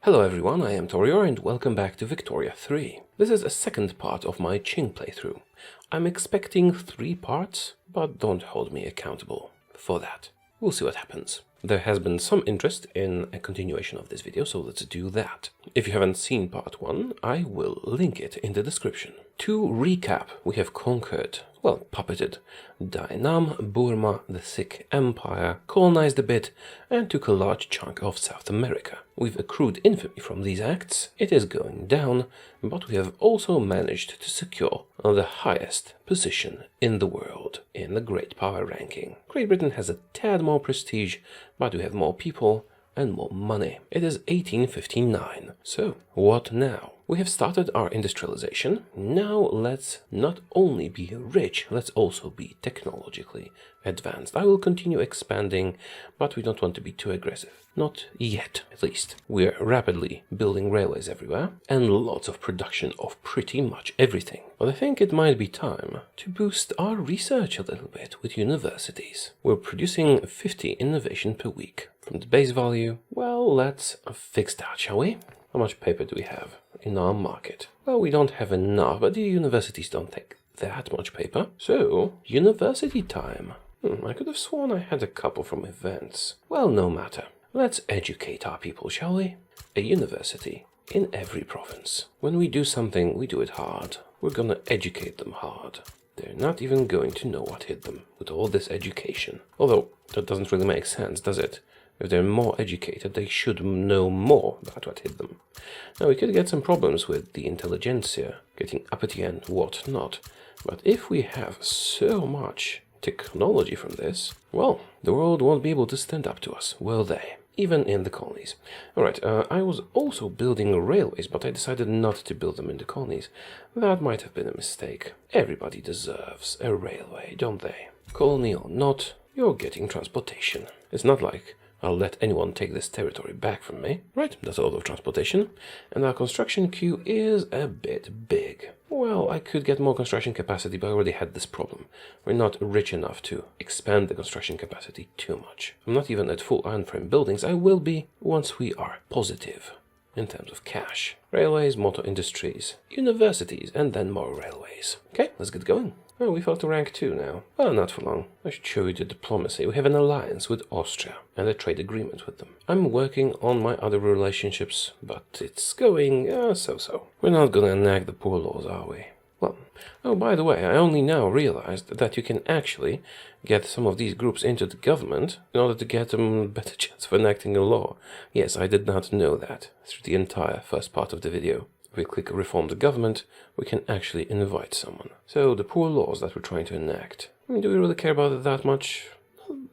Hello everyone, I am Taureor and welcome back to Victoria 3. This is a second part of my Qing playthrough. I'm expecting 3 parts, but don't hold me accountable for that. We'll see what happens. There has been some interest in a continuation of this video, so let's do that. If you haven't seen part 1, I will link it in the description. To recap, we have conquered, puppeted Dainam, Burma, the Sikh Empire, colonized a bit, and took a large chunk of South America. We've accrued infamy from these acts, it is going down, but we have also managed to secure the highest position in the world in the Great Power ranking. Great Britain has a tad more prestige, but we have more people and more money. It is 1859. So, what now? We have started our industrialization. Now let's not only be rich, let's also be technologically advanced. I will continue expanding, but we don't want to be too aggressive. Not yet, at least. We're rapidly building railways everywhere, and lots of production of pretty much everything. But I think it might be time to boost our research a little bit with universities. We're producing 50 innovation per week. From the base value, let's fix that, shall we? How much paper do we have in our market? Well, we don't have enough, but the universities don't take that much paper. So, university time. I could have sworn I had a couple from events. Well, no matter. Let's educate our people, shall we? A university in every province. When we do something, we do it hard. We're gonna educate them hard. They're not even going to know what hit them with all this education. Although, that doesn't really make sense, does it? If they're more educated, they should know more about what hit them. Now, we could get some problems with the intelligentsia, getting uppity and whatnot, but if we have so much technology from this, the world won't be able to stand up to us, will they? Even in the colonies. Alright, I was also building railways, but I decided not to build them in the colonies. That might have been a mistake. Everybody deserves a railway, don't they? Colony or not, you're getting transportation. It's not like I'll let anyone take this territory back from me. Right, that's a lot of transportation. And our construction queue is a bit big. Well, I could get more construction capacity, but I already had this problem. We're not rich enough to expand the construction capacity too much. I'm not even at full iron frame buildings. I will be once we are positive in terms of cash. Railways, motor industries, universities, and then more railways. Okay, let's get going. Oh, we fell to rank 2 now. Well, not for long. I should show you the diplomacy. We have an alliance with Austria and a trade agreement with them. I'm working on my other relationships, but it's going so-so. We're not gonna enact the poor laws, are we? Oh, by the way, I only now realized that you can actually get some of these groups into the government in order to get them a better chance of enacting a law. Yes, I did not know that through the entire first part of the video. If we click reform the government, we can actually invite someone. So the poor laws that we're trying to enact, do we really care about it that much?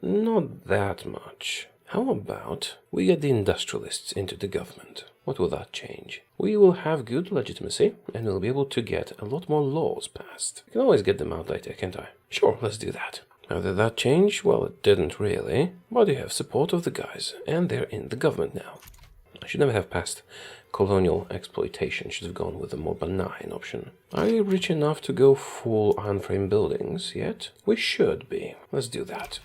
Not that much. How about we get the industrialists into the government? What will that change? We will have good legitimacy, and we'll be able to get a lot more laws passed. I can always get them out later, can't I? Sure, let's do that. How did that change? Well, it didn't really. But you have support of the guys, and they're in the government now. I should never have passed colonial exploitation, should have gone with a more benign option. Are we rich enough to go full iron frame buildings yet? We should be. Let's do that.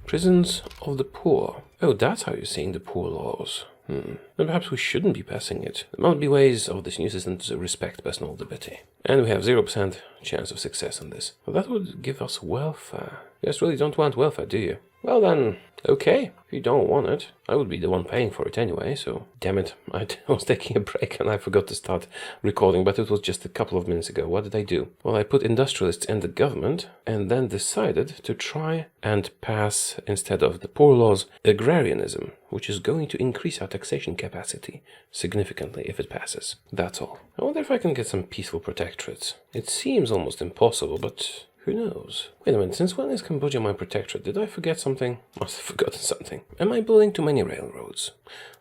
Prisons of the poor. Oh, that's how you're seeing the poor laws. Then perhaps we shouldn't be passing it. There must be ways of this new system to respect personal liberty. And we have 0% chance of success on this. Well, that would give us welfare. You guys really don't want welfare, do you? Well then, okay. If you don't want it, I would be the one paying for it anyway, so... Damn it, I was taking a break and I forgot to start recording, but it was just a couple of minutes ago. What did I do? Well, I put industrialists in the government, and then decided to try and pass, instead of the poor laws, agrarianism, which is going to increase our taxation capacity significantly if it passes. That's all. I wonder if I can get some peaceful protectorates. It seems almost impossible, but... who knows? Wait a minute, since when is Cambodia my protectorate? Did I forget something? Must have forgotten something. Am I building too many railroads?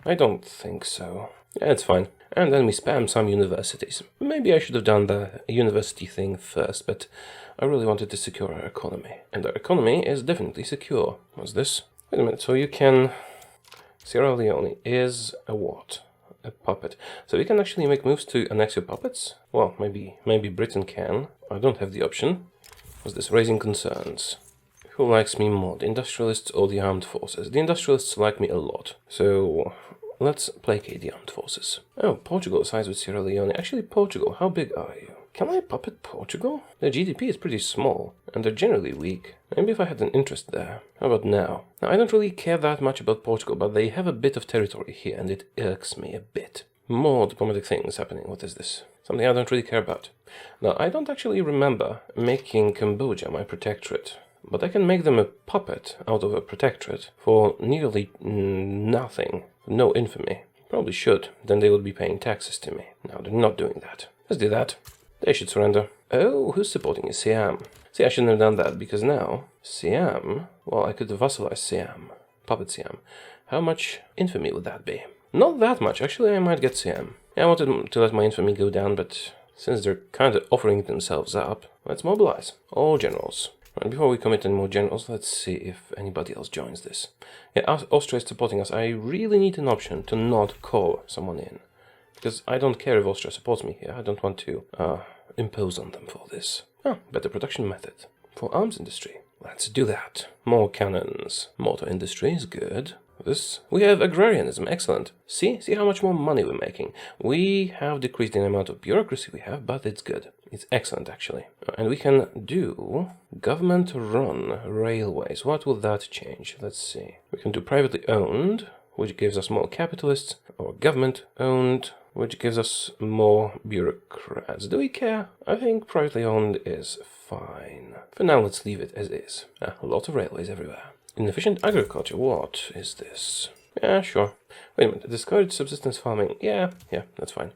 I don't think so. Yeah, it's fine. And then we spam some universities. Maybe I should have done the university thing first, but I really wanted to secure our economy. And our economy is definitely secure. What's this? Wait a minute, so you can... Sierra Leone is a what? A puppet. So you can actually make moves to annex your puppets? Well, maybe Britain can. I don't have the option. What's this? Raising concerns. Who likes me more, the industrialists or the armed forces? The industrialists like me a lot. So let's placate the armed forces. Oh, Portugal sides with Sierra Leone. Actually, Portugal, how big are you? Can I puppet Portugal? Their GDP is pretty small, and they're generally weak. Maybe if I had an interest there. How about now? Now, I don't really care that much about Portugal, but they have a bit of territory here, and it irks me a bit. More diplomatic things happening. What is this? Something I don't really care about. Now, I don't actually remember making Cambodia my protectorate, but I can make them a puppet out of a protectorate for nearly nothing. No infamy. Probably should, then they would be paying taxes to me. Now, they're not doing that. Let's do that. They should surrender. Oh, who's supporting is Siam? See, I shouldn't have done that, because now, Siam, well, I could vassalize Siam. Puppet Siam. How much infamy would that be? Not that much. Actually, I might get Siam. Yeah, I wanted to let my infamy go down, but since they're kind of offering themselves up, let's mobilize. All generals. And before we commit any more generals, let's see if anybody else joins this. Yeah, Austria is supporting us. I really need an option to not call someone in. Because I don't care if Austria supports me here. I don't want to impose on them for this. Oh, better production method. For arms industry. Let's do that. More cannons. Motor industry is good. We have agrarianism. Excellent. See how much more money we're making. We have decreased the amount of bureaucracy we have, but it's good. It's excellent, actually. And we can do government-run railways. What will that change? Let's see. We can do privately owned, which gives us more capitalists, or government-owned, which gives us more bureaucrats. Do we care? I think privately owned is fine. For now, let's leave it as is. A lot of railways everywhere. Inefficient agriculture, what is this? Yeah, sure. Wait a minute, discouraged subsistence farming. Yeah, that's fine.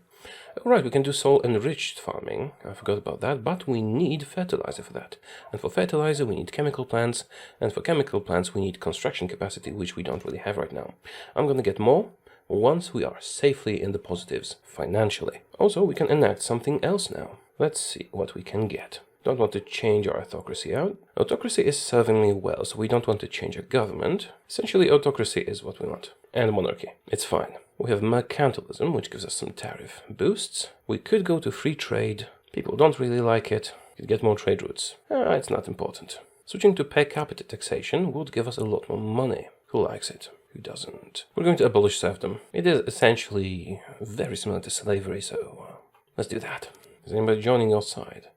Alright, we can do soil-enriched farming. I forgot about that, but we need fertilizer for that. And for fertilizer, we need chemical plants, and for chemical plants, we need construction capacity, which we don't really have right now. I'm gonna get more once we are safely in the positives financially. Also, we can enact something else now. Let's see what we can get. Don't want to change our autocracy out. Autocracy is serving me well, so we don't want to change our government. Essentially, autocracy is what we want. And monarchy. It's fine. We have mercantilism, which gives us some tariff boosts. We could go to free trade. People don't really like it. You could get more trade routes. It's not important. Switching to per capita taxation would give us a lot more money. Who likes it? Who doesn't? We're going to abolish serfdom. It is essentially very similar to slavery, so let's do that. Is anybody joining your side?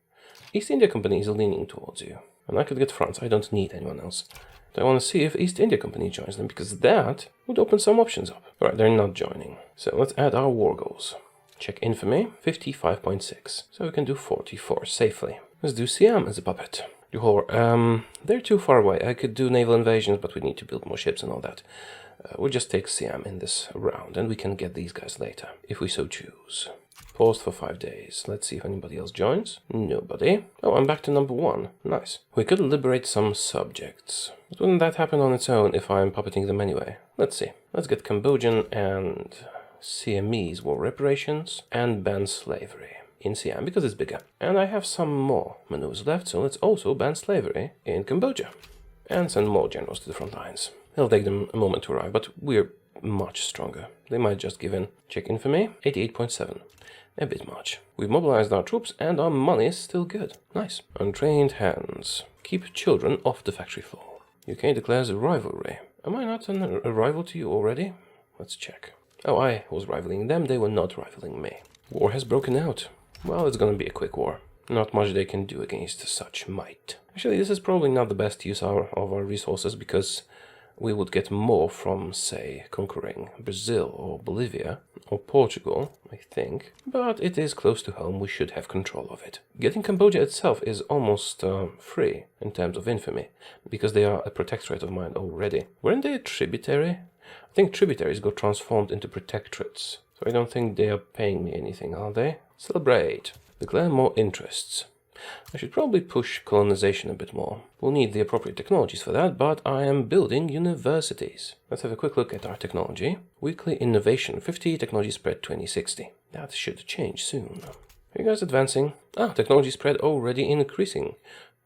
East India Company is leaning towards you. And I could get France. I don't need anyone else. I want to see if East India Company joins them, because that would open some options up. Alright, they're not joining. So let's add our war goals. Check infamy, 55.6. So we can do 44 safely. Let's do Siam as a puppet. Johor, they're too far away. I could do naval invasions, but we need to build more ships and all that. We'll just take Siam in this round, and we can get these guys later, if we so choose. Paused for 5 days. Let's see if anybody else joins. Nobody. Oh, I'm back to number 1. Nice. We could liberate some subjects. But wouldn't that happen on its own if I'm puppeting them anyway? Let's see. Let's get Cambodian and Siamese war reparations and ban slavery in Siam because it's bigger. And I have some more maneuvers left, so let's also ban slavery in Cambodia. And send more generals to the front lines. It'll take them a moment to arrive, but we're much stronger. They might just give in. Check infamy, 88.7. A bit much. We've mobilized our troops and our money is still good. Nice. Untrained hands. Keep children off the factory floor. UK declares a rivalry. Am I not a rival to you already? Let's check. Oh, I was rivaling them. They were not rivaling me. War has broken out. Well, it's gonna be a quick war. Not much they can do against such might. Actually, this is probably not the best use of our resources because we would get more from, say, conquering Brazil or Bolivia or Portugal, I think. But it is close to home, we should have control of it. Getting Cambodia itself is almost free in terms of infamy, because they are a protectorate of mine already. Weren't they a tributary? I think tributaries got transformed into protectorates, so I don't think they are paying me anything, are they? Celebrate. Declare more interests. I should probably push colonization a bit more. We'll need the appropriate technologies for that, but I am building universities. Let's have a quick look at our technology. Weekly innovation 50, technology spread 2060. That should change soon. Are you guys advancing? Technology spread already increasing.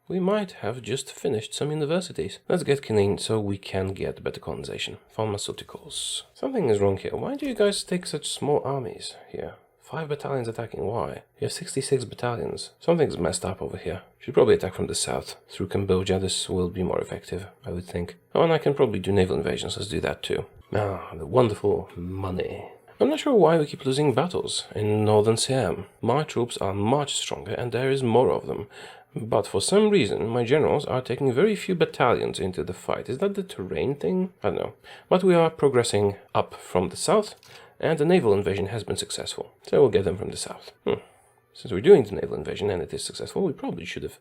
We might have just finished some universities. Let's get clean so we can get better colonization. Pharmaceuticals. Something is wrong here. Why do you guys take such small armies here? 5 battalions attacking, why? You have 66 battalions. Something's messed up over here. Should probably attack from the south. Through Cambodia, this will be more effective, I would think. Oh, and I can probably do naval invasions, let's do that too. Ah, the wonderful money. I'm not sure why we keep losing battles in northern Siam. My troops are much stronger and there is more of them. But for some reason, my generals are taking very few battalions into the fight. Is that the terrain thing? I don't know. But we are progressing up from the south, and the naval invasion has been successful. So we'll get them from the south. Since we're doing the naval invasion and it is successful, we probably should have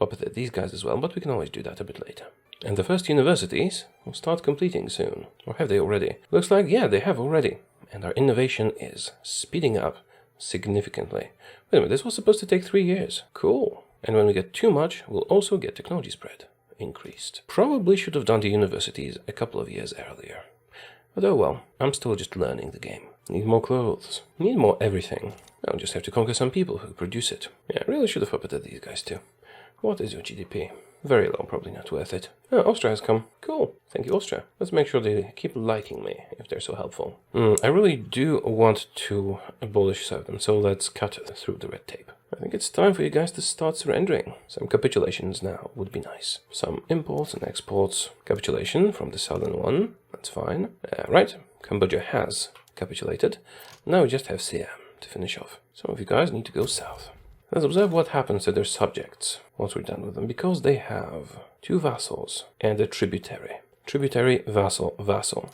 puppeted these guys as well, but we can always do that a bit later. And the first universities will start completing soon. Or have they already? Looks like, yeah, they have already. And our innovation is speeding up significantly. Wait a minute, this was supposed to take 3 years. Cool. And when we get too much, we'll also get technology spread increased. Probably should have done the universities a couple of years earlier. But oh well, I'm still just learning the game. Need more clothes. Need more everything. I'll just have to conquer some people who produce it. Yeah, I really should have puppeted these guys too. What is your GDP? Very low, probably not worth it. Oh, Austria has come. Cool. Thank you, Austria. Let's make sure they keep liking me, if they're so helpful. I really do want to abolish serfdom, so let's cut through the red tape. I think it's time for you guys to start surrendering. Some capitulations now would be nice. Some imports and exports. Capitulation from the southern one. That's fine. Right. Cambodia has capitulated. Now we just have Siam to finish off. Some of you guys need to go south. Let's observe what happens to their subjects once we're done with them, because they have 2 vassals and a tributary. Tributary, vassal, vassal.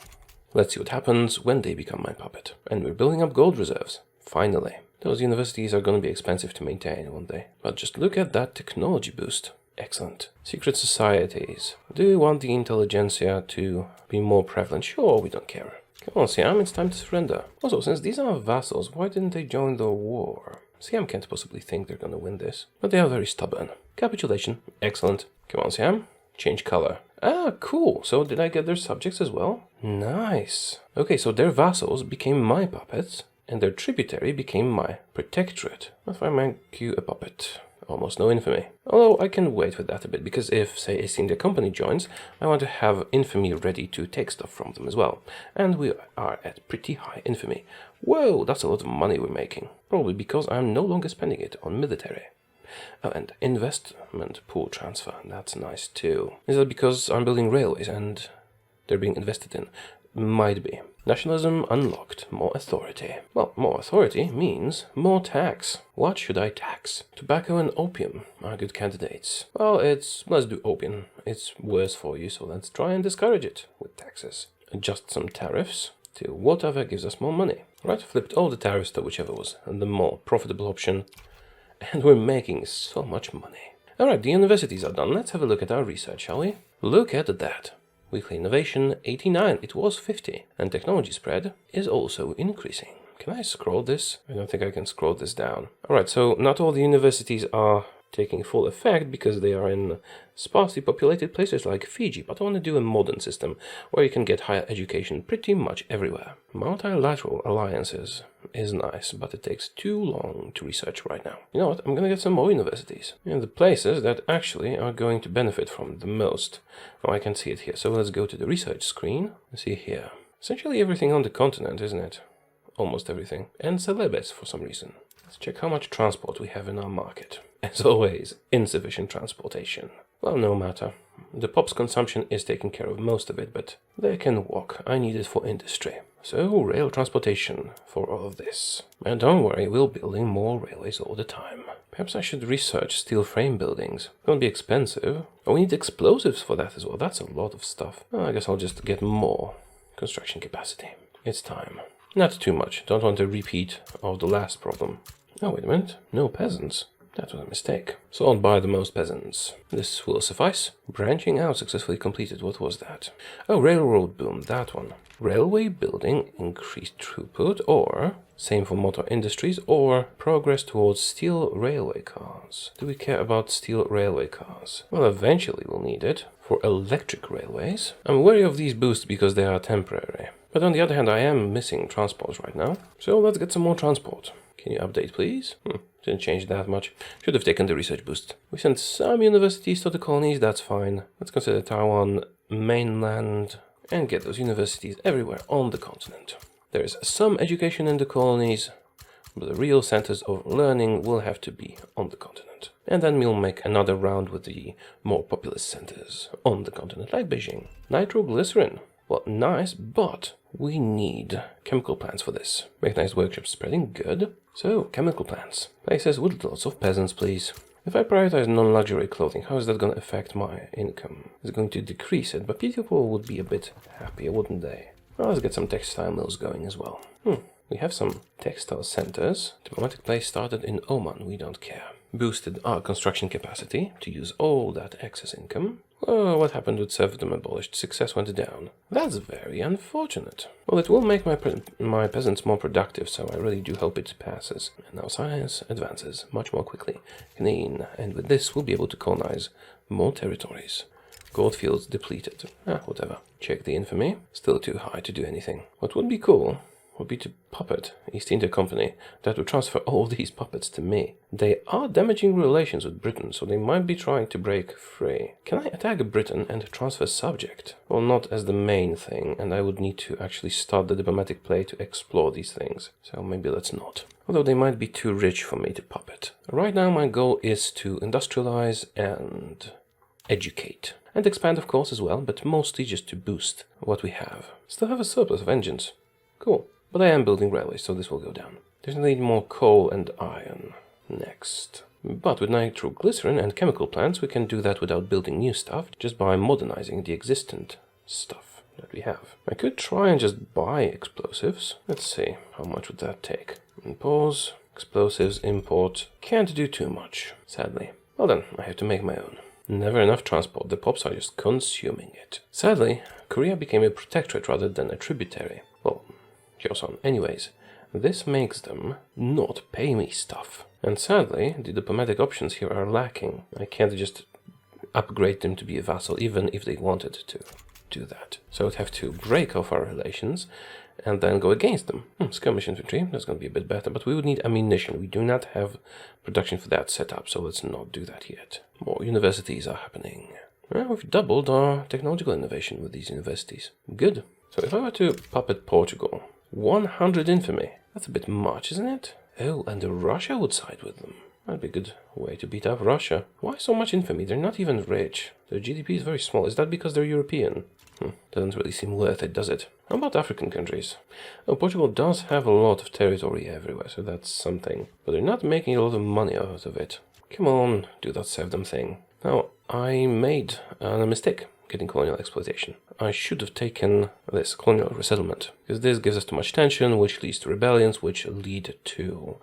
Let's see what happens when they become my puppet. And we're building up gold reserves. Finally. Those universities are going to be expensive to maintain one day. But just look at that technology boost. Excellent. Secret societies. Do you want the intelligentsia to be more prevalent? Sure, we don't care. Come on, Siam, it's time to surrender. Also, since these are vassals, why didn't they join the war? Siam can't possibly think they're gonna win this, but they are very stubborn. Capitulation. Excellent. Come on, Siam. Change color. Ah, cool. So did I get their subjects as well? Nice. Okay, so their vassals became my puppets, and their tributary became my protectorate. If I make you a puppet. Almost no infamy. Although I can wait with that a bit, because if, say, a East India Company joins, I want to have infamy ready to take stuff from them as well. And we are at pretty high infamy. Whoa, that's a lot of money we're making. Probably because I'm no longer spending it on military. Oh, and investment pool transfer. That's nice too. Is that because I'm building railways and they're being invested in? Might be. Nationalism unlocked. More authority. Well, more authority means more tax. What should I tax? Tobacco and opium are good candidates. Well, let's do opium. It's worse for you, so let's try and discourage it with taxes. Adjust some tariffs to whatever gives us more money. Right, flipped all the tariffs to whichever was the more profitable option. And we're making so much money. Alright, the universities are done. Let's have a look at our research, shall we? Look at that. Weekly innovation, 89. It was 50. And technology spread is also increasing. Can I scroll this? I don't think I can scroll this down. Alright, so not all the universities are taking full effect because they are in sparsely populated places like Fiji, but I want to do a modern system where you can get higher education pretty much everywhere. Multilateral alliances is nice, but it takes too long to research right now. You know what, I'm gonna get some more universities. And the places that actually are going to benefit from the most. Oh, I can see it here, so let's go to the research screen. See here. Essentially everything on the continent, isn't it? Almost everything. And celebes for some reason. Let's check how much transport we have in our market. As always, insufficient transportation. Well, no matter. The pop's consumption is taking care of most of it, but they can walk. I need it for industry. So, rail transportation for all of this. And don't worry, we're building more railways all the time. Perhaps I should research steel frame buildings. It won't be expensive. Oh, we need explosives for that as well. That's a lot of stuff. Well, I guess I'll just get more construction capacity. It's time. Not too much. Don't want a repeat of the last problem. Oh, wait a minute. No peasants. That was a mistake. Sold by the most peasants. This will suffice. Branching out successfully completed. What was that? Oh, railroad boom. That one. Railway building, increased throughput, or same for motor industries, or progress towards steel railway cars. Do we care about steel railway cars? Well, eventually we'll need it for electric railways. I'm wary of these boosts because they are temporary. But on the other hand, I am missing transports right now. So let's get some more transport. Can you update, please? Didn't change that much. Should have taken the research boost. We sent some universities to the colonies, that's fine. Let's consider Taiwan mainland and get those universities everywhere on the continent. There's some education in the colonies, but the real centers of learning will have to be on the continent. And then we'll make another round with the more populous centers on the continent, like Beijing. Nitroglycerin. Well, nice, but we need chemical plants for this. Mechanized workshop spreading, good. So, chemical plants. Places with lots of peasants, please. If I prioritize non-luxury clothing, how is that going to affect my income? Is it going to decrease it? But people would be a bit happier, wouldn't they? Well, let's get some textile mills going as well. We have some textile centers. Diplomatic place started in Oman, we don't care. Boosted our construction capacity to use all that excess income. Oh, what happened with serfdom abolished? Success went down. That's very unfortunate. Well, it will make my peasants more productive, so I really do hope it passes. And now science advances much more quickly. Clean, and with this we'll be able to colonize more territories. Goldfields depleted. Whatever. Check the infamy. Still too high to do anything. What would be cool would be to puppet East India Company. That would transfer all these puppets to me. They are damaging relations with Britain, so they might be trying to break free. Can I attack Britain and transfer subject? Well, not as the main thing, and I would need to actually start the diplomatic play to explore these things. So maybe let's not. Although they might be too rich for me to puppet. Right now my goal is to industrialize and educate. And expand, of course, as well, but mostly just to boost what we have. Still have a surplus of engines. Cool. But I am building railways, so this will go down. Definitely need more coal and iron next. But with nitroglycerin and chemical plants, we can do that without building new stuff, just by modernizing the existent stuff that we have. I could try and just buy explosives. Let's see, how much would that take? Impose, explosives, import. Can't do too much, sadly. Well then, I have to make my own. Never enough transport, the pops are just consuming it. Sadly, Korea became a protectorate rather than a tributary. Well, Joseon. Anyways, this makes them not pay me stuff. And sadly, the diplomatic options here are lacking. I can't just upgrade them to be a vassal, even if they wanted to do that. So I'd have to break off our relations and then go against them. Skirmish infantry, that's going to be a bit better, but we would need ammunition. We do not have production for that set up, so let's not do that yet. More universities are happening. Well, we've doubled our technological innovation with these universities. Good. So if I were to puppet Portugal, 100 infamy. That's a bit much, isn't it? Oh, and Russia would side with them. That'd be a good way to beat up Russia. Why so much infamy? They're not even rich. Their GDP is very small. Is that because they're European? Doesn't really seem worth it, does it? How about African countries? Oh, Portugal does have a lot of territory everywhere, so that's something. But they're not making a lot of money out of it. Come on, do that serfdom thing. Now, I made a mistake getting colonial exploitation. I should have taken this colonial resettlement, because this gives us too much tension, which leads to rebellions, which lead to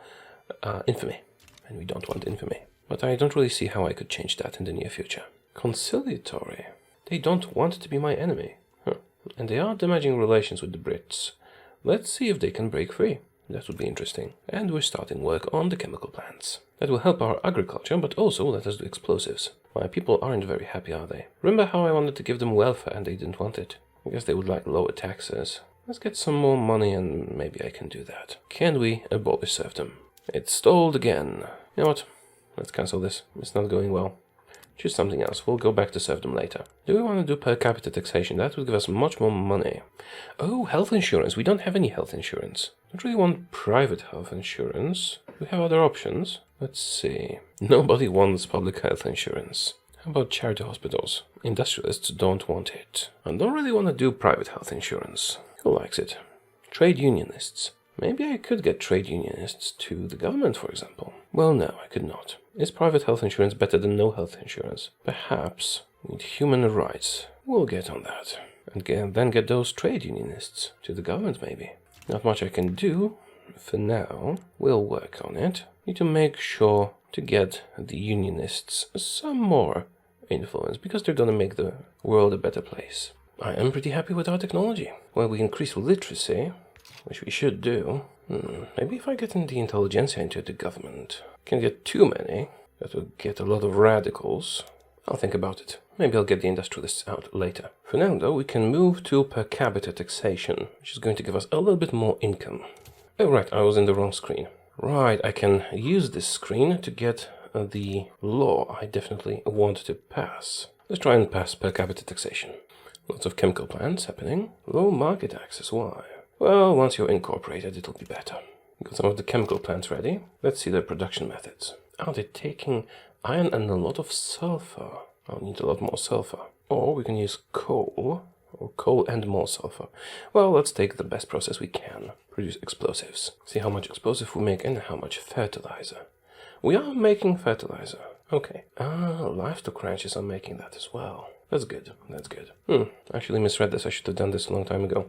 infamy. And we don't want infamy. But I don't really see how I could change that in the near future. Conciliatory. They don't want to be my enemy. And they are damaging relations with the Brits. Let's see if they can break free. That would be interesting. And we're starting work on the chemical plants. That will help our agriculture, but also let us do explosives. My people aren't very happy, are they? Remember how I wanted to give them welfare and they didn't want it? I guess they would like lower taxes. Let's get some more money and maybe I can do that. Can we abolish serfdom? It's stalled again. You know what? Let's cancel this. It's not going well. Choose something else. We'll go back to serfdom later. Do we want to do per capita taxation? That would give us much more money. Oh, health insurance. We don't have any health insurance. Don't really want private health insurance. Do we have other options? Let's see. Nobody wants public health insurance. How about charity hospitals? Industrialists don't want it. I don't really want to do private health insurance. Who likes it? Trade unionists. Maybe I could get trade unionists to the government, for example. Well, no, I could not. Is private health insurance better than no health insurance? Perhaps. With human rights. We'll get on that. And then get those trade unionists to the government, maybe. Not much I can do. For now, we'll work on it. Need to make sure to get the unionists some more influence, because they're gonna make the world a better place. I am pretty happy with our technology. Well, we increase literacy, which we should do. Maybe if I get the intelligentsia into the government. Can't get too many. That would get a lot of radicals. I'll think about it. Maybe I'll get the industrialists out later. For now, though, we can move to per capita taxation, which is going to give us a little bit more income. Oh, right, I was in the wrong screen. Right, I can use this screen to get the law I definitely want to pass. Let's try and pass per capita taxation. Lots of chemical plants happening. Low market access, why? Well, once you're incorporated, it'll be better. Got some of the chemical plants ready. Let's see their production methods. Are they taking iron and a lot of sulfur? I'll need a lot more sulfur. Or we can use coal Or coal and more sulfur. Well, let's take the best process we can. Produce explosives. See how much explosive we make and how much fertilizer. We are making fertilizer. Okay. Livestock ranches are making that as well. That's good. That's good. Actually misread this. I should have done this a long time ago.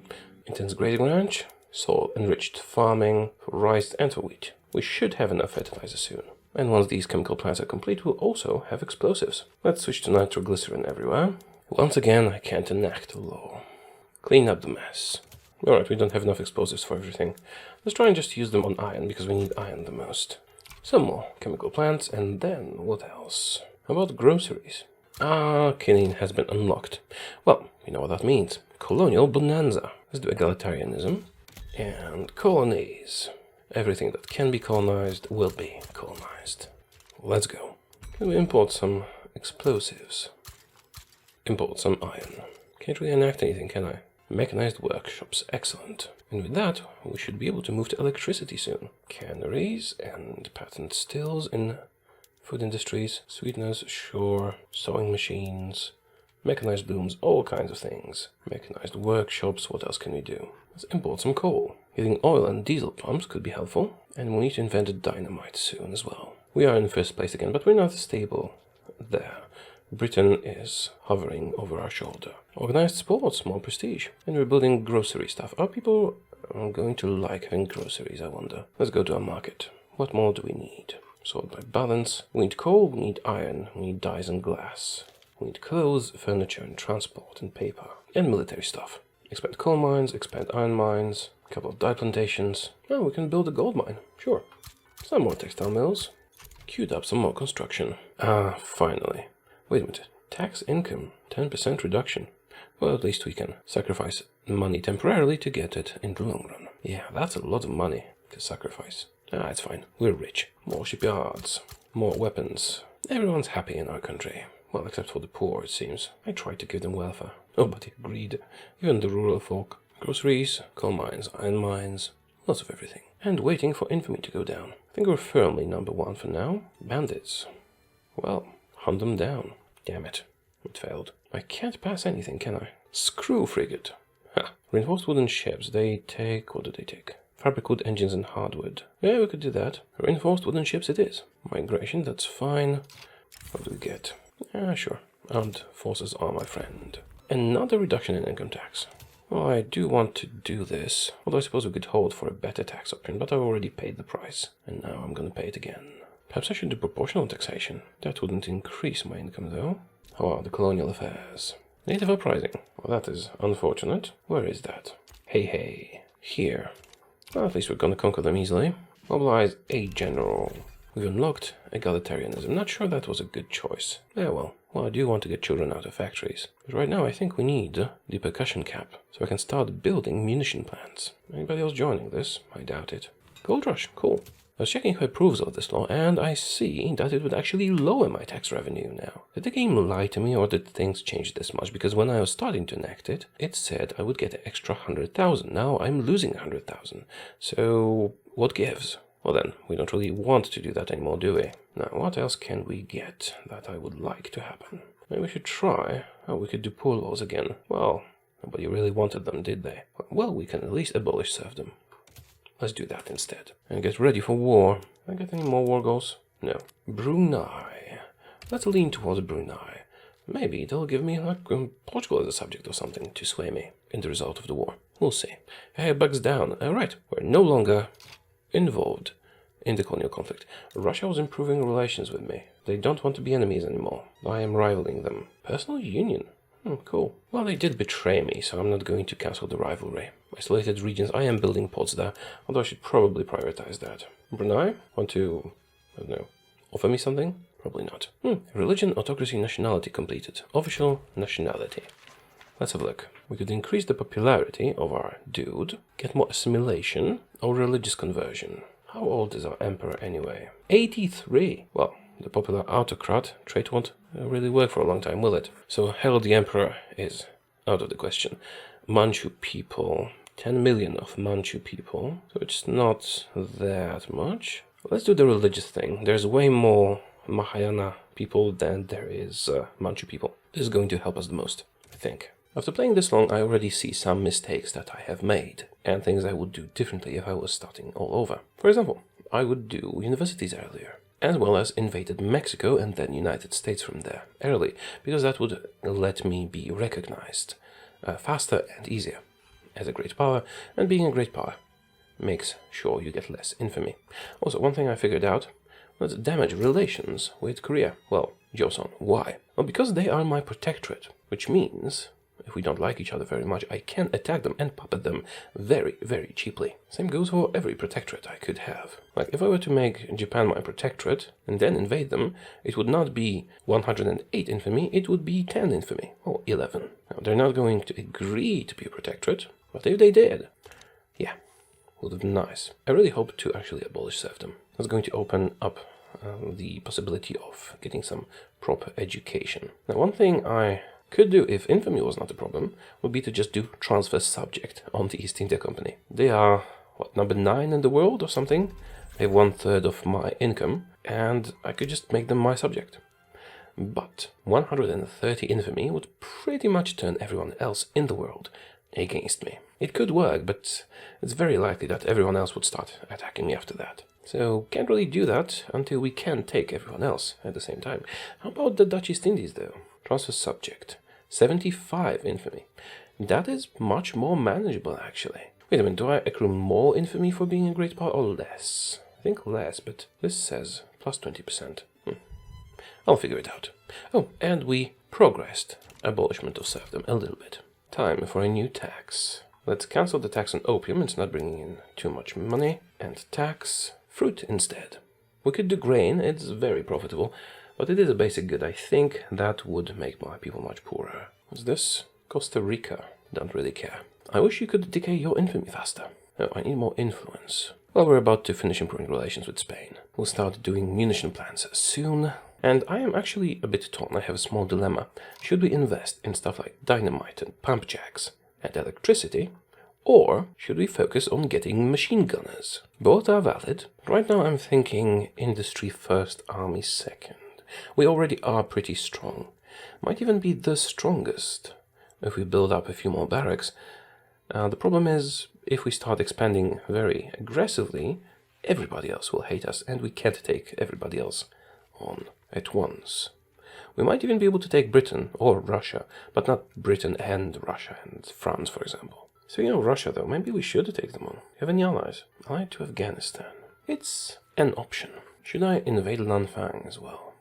Intense grazing ranch. Soil enriched farming for rice and for wheat. We should have enough fertilizer soon. And once these chemical plants are complete, we'll also have explosives. Let's switch to nitroglycerin everywhere. Once again, I can't enact a law. Clean up the mess. Alright, we don't have enough explosives for everything. Let's try and just use them on iron, because we need iron the most. Some more chemical plants, and then what else? How about groceries? Qing has been unlocked. Well, you know what that means. Colonial bonanza. Let's do egalitarianism. And colonies. Everything that can be colonized will be colonized. Let's go. Can we import some explosives? Import some iron. Can't really enact anything, can I? Mechanized workshops, excellent. And with that, we should be able to move to electricity soon. Canneries and patent stills in food industries, sweeteners, sure, sewing machines, mechanized looms, all kinds of things. Mechanized workshops, what else can we do? Let's import some coal. Getting oil and diesel pumps could be helpful, and we need to invent a dynamite soon as well. We are in first place again, but we're not stable there. Britain is hovering over our shoulder. Organized sports, more prestige. And we're building grocery stuff. Are people going to like having groceries, I wonder? Let's go to our market. What more do we need? Sort by balance. We need coal, we need iron, we need dyes and glass. We need clothes, furniture and transport and paper. And military stuff. Expand coal mines, expand iron mines, a couple of dye plantations. Oh, we can build a gold mine. Sure. Some more textile mills. Queued up some more construction. Finally. Wait a minute. Tax income, 10% reduction. Well, at least we can sacrifice money temporarily to get it in the long run. Yeah, that's a lot of money to sacrifice. It's fine. We're rich. More shipyards. More weapons. Everyone's happy in our country. Well, except for the poor, it seems. I tried to give them welfare. Nobody agreed. Even the rural folk. Groceries, coal mines, iron mines. Lots of everything. And waiting for infamy to go down. I think we're firmly number one for now. Bandits. Well, hunt them down. Damn it. It failed. I can't pass anything, can I? Screw frigate. Ha. Reinforced wooden ships. They take... What do they take? Fabric wood engines and hardwood. Yeah, we could do that. Reinforced wooden ships it is. Migration, that's fine. What do we get? Sure. Armed forces are my friend. Another reduction in income tax. Well, I do want to do this. Although I suppose we could hold for a better tax option, but I've already paid the price. And now I'm gonna pay it again. Perhaps I should do proportional taxation. That wouldn't increase my income, though. How are the colonial affairs? Native uprising. Well, that is unfortunate. Where is that? Hey. Here. Well, at least we're gonna conquer them easily. Mobilize a general. We've unlocked egalitarianism. Not sure that was a good choice. Yeah, well, I do want to get children out of factories. But right now I think we need the percussion cap, so I can start building munition plants. Anybody else joining this? I doubt it. Gold rush, cool. I was checking who approves of this law, and I see that it would actually lower my tax revenue now. Did the game lie to me, or did things change this much? Because when I was starting to enact it, it said I would get an extra 100,000. Now I'm losing 100,000. So, what gives? Well then, we don't really want to do that anymore, do we? Now, what else can we get that I would like to happen? Maybe we should try. We could do poor laws again. Well, nobody really wanted them, did they? Well, we can at least abolish serfdom. Let's do that instead. And get ready for war. Can I get any more war goals? No. Brunei. Let's lean towards Brunei. Maybe they'll give me like Portugal as a subject or something to sway me in the result of the war. We'll see. Hey, bugs down. Alright, we're no longer involved in the colonial conflict. Russia was improving relations with me. They don't want to be enemies anymore. I am rivaling them. Personal union. Cool. Well, they did betray me, so I'm not going to cancel the rivalry. Isolated regions, I am building ports there, although I should probably prioritize that. Brunei? Want to, I don't know, offer me something? Probably not. Religion, autocracy, nationality completed. Official nationality. Let's have a look. We could increase the popularity of our dude, get more assimilation, or religious conversion. How old is our emperor anyway? 83! Well, the popular autocrat trait won't really work for a long time, will it? So Harold the Emperor is out of the question. Manchu people. 10 million of Manchu people. So it's not that much. Let's do the religious thing. There's way more Mahayana people than there is Manchu people. This is going to help us the most, I think. After playing this long, I already see some mistakes that I have made, and things I would do differently if I was starting all over. For example, I would do universities earlier, as well as invaded Mexico and then United States from there early, because that would let me be recognized faster and easier as a great power, and being a great power makes sure you get less infamy. Also, one thing I figured out was damage relations with Korea. Well, Joseon. Why? Well, because they are my protectorate, which means if we don't like each other very much, I can attack them and puppet them very, very cheaply. Same goes for every protectorate I could have. Like, if I were to make Japan my protectorate and then invade them, it would not be 108 infamy, it would be 10 infamy, or 11. Now, they're not going to agree to be a protectorate, but if they did, yeah, would have been nice. I really hope to actually abolish serfdom. That's going to open up the possibility of getting some proper education. Now, one thing I could do if infamy was not a problem would be to just do transfer subject on the East India Company. They are, what, number 9 in the world or something? They have 1/3 of my income, and I could just make them my subject. But 130 infamy would pretty much turn everyone else in the world against me. It could work, but it's very likely that everyone else would start attacking me after that. So can't really do that until we can take everyone else at the same time. How about the Dutch East Indies though? Transfer subject, 75 infamy. That is much more manageable actually. Wait a minute, do I accrue more infamy for being a great power or less? I think less, but this says plus 20%. I'll figure it out. Oh, and we progressed abolishment of serfdom a little bit. Time for a new tax. Let's cancel the tax on opium, it's not bringing in too much money, and tax fruit instead. We could do grain, it's very profitable, but it is a basic good. I think that would make my people much poorer. What's this? Costa Rica. Don't really care. I wish you could decay your infamy faster. Oh, I need more influence. Well, we're about to finish improving relations with Spain. We'll start doing munition plans soon. And I am actually a bit torn. I have a small dilemma. Should we invest in stuff like dynamite and pump jacks and electricity? Or should we focus on getting machine gunners? Both are valid. Right now I'm thinking industry first, army second. We already are pretty strong. Might even be the strongest if we build up a few more barracks. The problem is, if we start expanding very aggressively, everybody else will hate us, and we can't take everybody else on at once. We might even be able to take Britain or Russia, but not Britain and Russia and France, for example. So, Russia, though, maybe we should take them on. Do you have any allies? Allied to Afghanistan. It's an option. Should I invade Lanfang as well?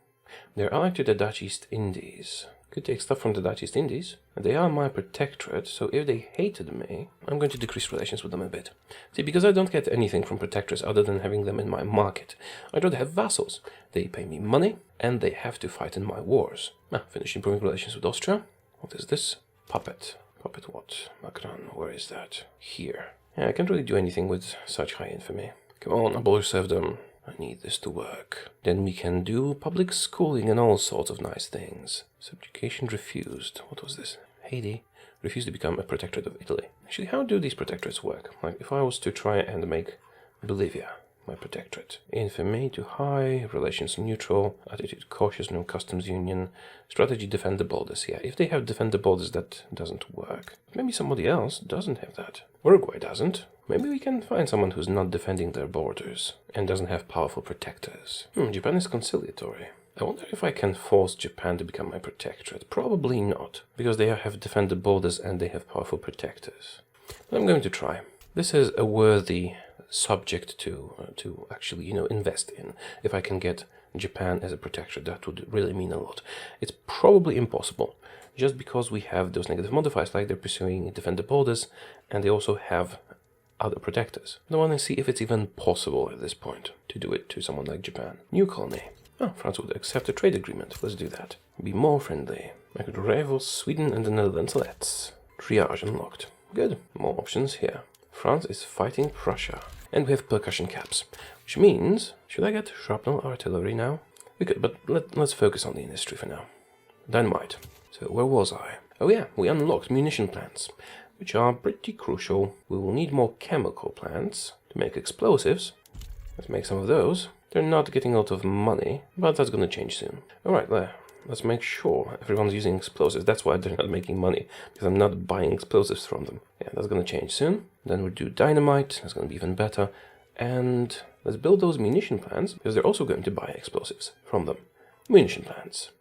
They're allied to the Dutch East Indies. Could take stuff from the Dutch East Indies. They are my protectorate, so if they hated me, I'm going to decrease relations with them a bit. See, because I don't get anything from protectors other than having them in my market, I'd rather have vassals. They pay me money, and they have to fight in my wars. Finish improving relations with Austria. What is this? Puppet. Puppet what? Macron, where is that? Here. Yeah, I can't really do anything with such high infamy. Come on, abolish serfdom. I need this to work. Then we can do public schooling and all sorts of nice things. Subjugation refused. What was this? Haiti refused to become a protectorate of Italy. Actually, how do these protectorates work? Like, if I was to try and make Bolivia my protectorate. Infamy to high, relations neutral, attitude cautious, no customs union, strategy defend the borders. Yeah, if they have defend the borders, that doesn't work. Maybe somebody else doesn't have that. Uruguay doesn't. Maybe we can find someone who's not defending their borders and doesn't have powerful protectors. Japan is conciliatory. I wonder if I can force Japan to become my protectorate. Probably not, because they have defend the borders and they have powerful protectors. But I'm going to try. This is a worthy subject to actually, invest in. If I can get Japan as a protectorate, that would really mean a lot. It's probably impossible, just because we have those negative modifiers, like they're pursuing defend the borders, and they also have other protectors. I want to see if it's even possible at this point to do it to someone like Japan. New colony. Oh, France would accept a trade agreement. Let's do that. Be more friendly. I could rival Sweden and the Netherlands. Let's. Triage unlocked. Good. More options here. France is fighting Prussia. And we have percussion caps. Which means, should I get shrapnel artillery now? We could, but let's focus on the industry for now. Dynamite. So where was I? Oh yeah, we unlocked munition plants, which are pretty crucial. We will need more chemical plants to make explosives. Let's make some of those. They're not getting a lot of money, but that's going to change soon. Alright, there. let's make sure everyone's using explosives. That's why they're not making money, because I'm not buying explosives from them. Yeah, that's going to change soon. Then we'll do dynamite. That's going to be even better. And let's build those munition plants, because they're also going to buy explosives from them. Munition plants.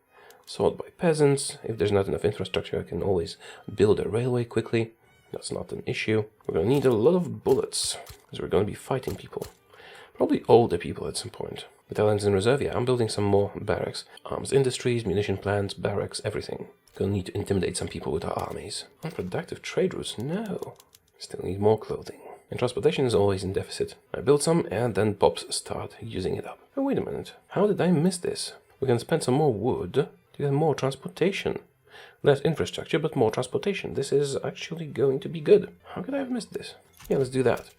Sold by peasants. If there's not enough infrastructure, I can always build a railway quickly. That's not an issue. We're going to need a lot of bullets, because we're going to be fighting people. Probably older people at some point. Battalions in reserve, yeah, I'm building some more barracks. Arms industries, munition plants, barracks, everything. Gonna need to intimidate some people with our armies. Unproductive trade routes, no. Still need more clothing. And transportation is always in deficit. I build some and then pops start using it up. Oh, wait a minute. How did I miss this? We can spend some more wood to get more transportation. Less infrastructure, but more transportation. This is actually going to be good. How could I have missed this? Yeah, let's do that.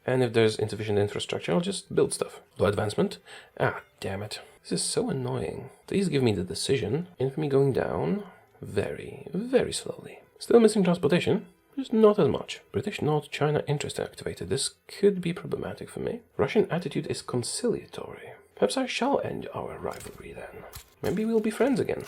And if there's insufficient infrastructure, I'll just build stuff. Low advancement. Ah, damn it. This is so annoying. Please give me the decision. Infamy going down. Very, very slowly. Still missing transportation. Just not as much. British North China interest activated. This could be problematic for me. Russian attitude is conciliatory. Perhaps I shall end our rivalry then. Maybe we'll be friends again.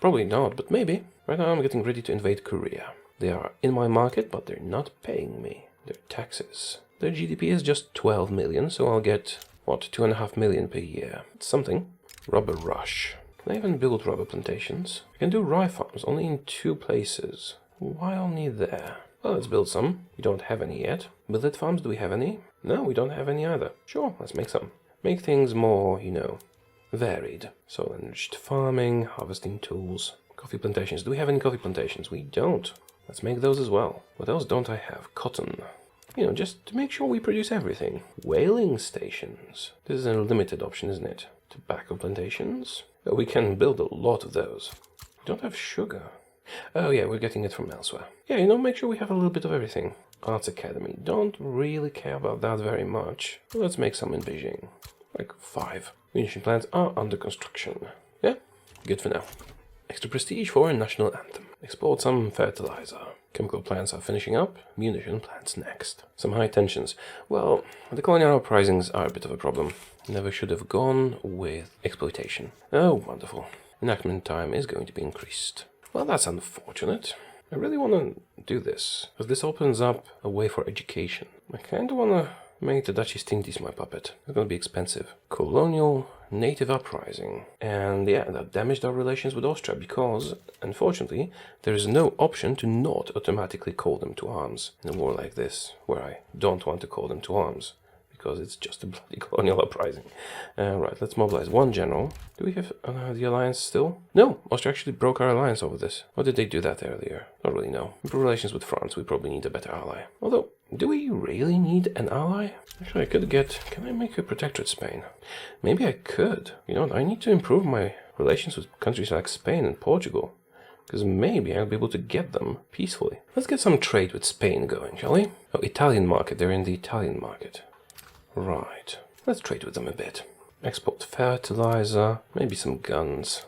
Probably not, but maybe. Right now I'm getting ready to invade Korea. They are in my market, but they're not paying me. Their taxes. Their GDP is just 12 million, so I'll get, what, 2.5 million per year. It's something. Rubber rush. Can I even build rubber plantations? I can do rye farms, only in 2 places. Why only there? Well, let's build some. We don't have any yet. Millet farms, do we have any? No, we don't have any either. Sure, let's make some. Make things more, varied. Soil enriched farming, harvesting tools. Coffee plantations. Do we have any coffee plantations? We don't. Let's make those as well. What else don't I have? Cotton. Just to make sure we produce everything. Whaling stations. This is a limited option, isn't it? Tobacco plantations. Oh, we can build a lot of those. We don't have sugar. Oh yeah, we're getting it from elsewhere. Yeah, make sure we have a little bit of everything. Arts Academy. Don't really care about that very much. Let's make some in Beijing. Like 5. Munition plants are under construction. Yeah, good for now. Extra prestige for a national anthem. Export some fertilizer. Chemical plants are finishing up. Munition plants next. Some high tensions. Well, the colonial uprisings are a bit of a problem. Never should have gone with exploitation. Oh, wonderful. Enactment time is going to be increased. Well, that's unfortunate. I really want to do this, because this opens up a way for education. I kind of want to make the Duchy Stinties my puppet. It's going to be expensive. Colonial native uprising. And yeah, that damaged our relations with Austria because, unfortunately, there is no option to not automatically call them to arms in a war like this, where I don't want to call them to arms, because it's just a bloody colonial uprising. Right, let's mobilize 1 general. Do we have the alliance still? No, Austria actually broke our alliance over this. Or did they do that earlier? Don't really know. Improve relations with France, we probably need a better ally. Although, do we really need an ally? Actually, I could get... Can I make a protectorate Spain? Maybe I could. I need to improve my relations with countries like Spain and Portugal, because maybe I'll be able to get them peacefully. Let's get some trade with Spain going, shall we? Oh, Italian market. They're in the Italian market. Right. Let's trade with them a bit. Export fertilizer, maybe some guns.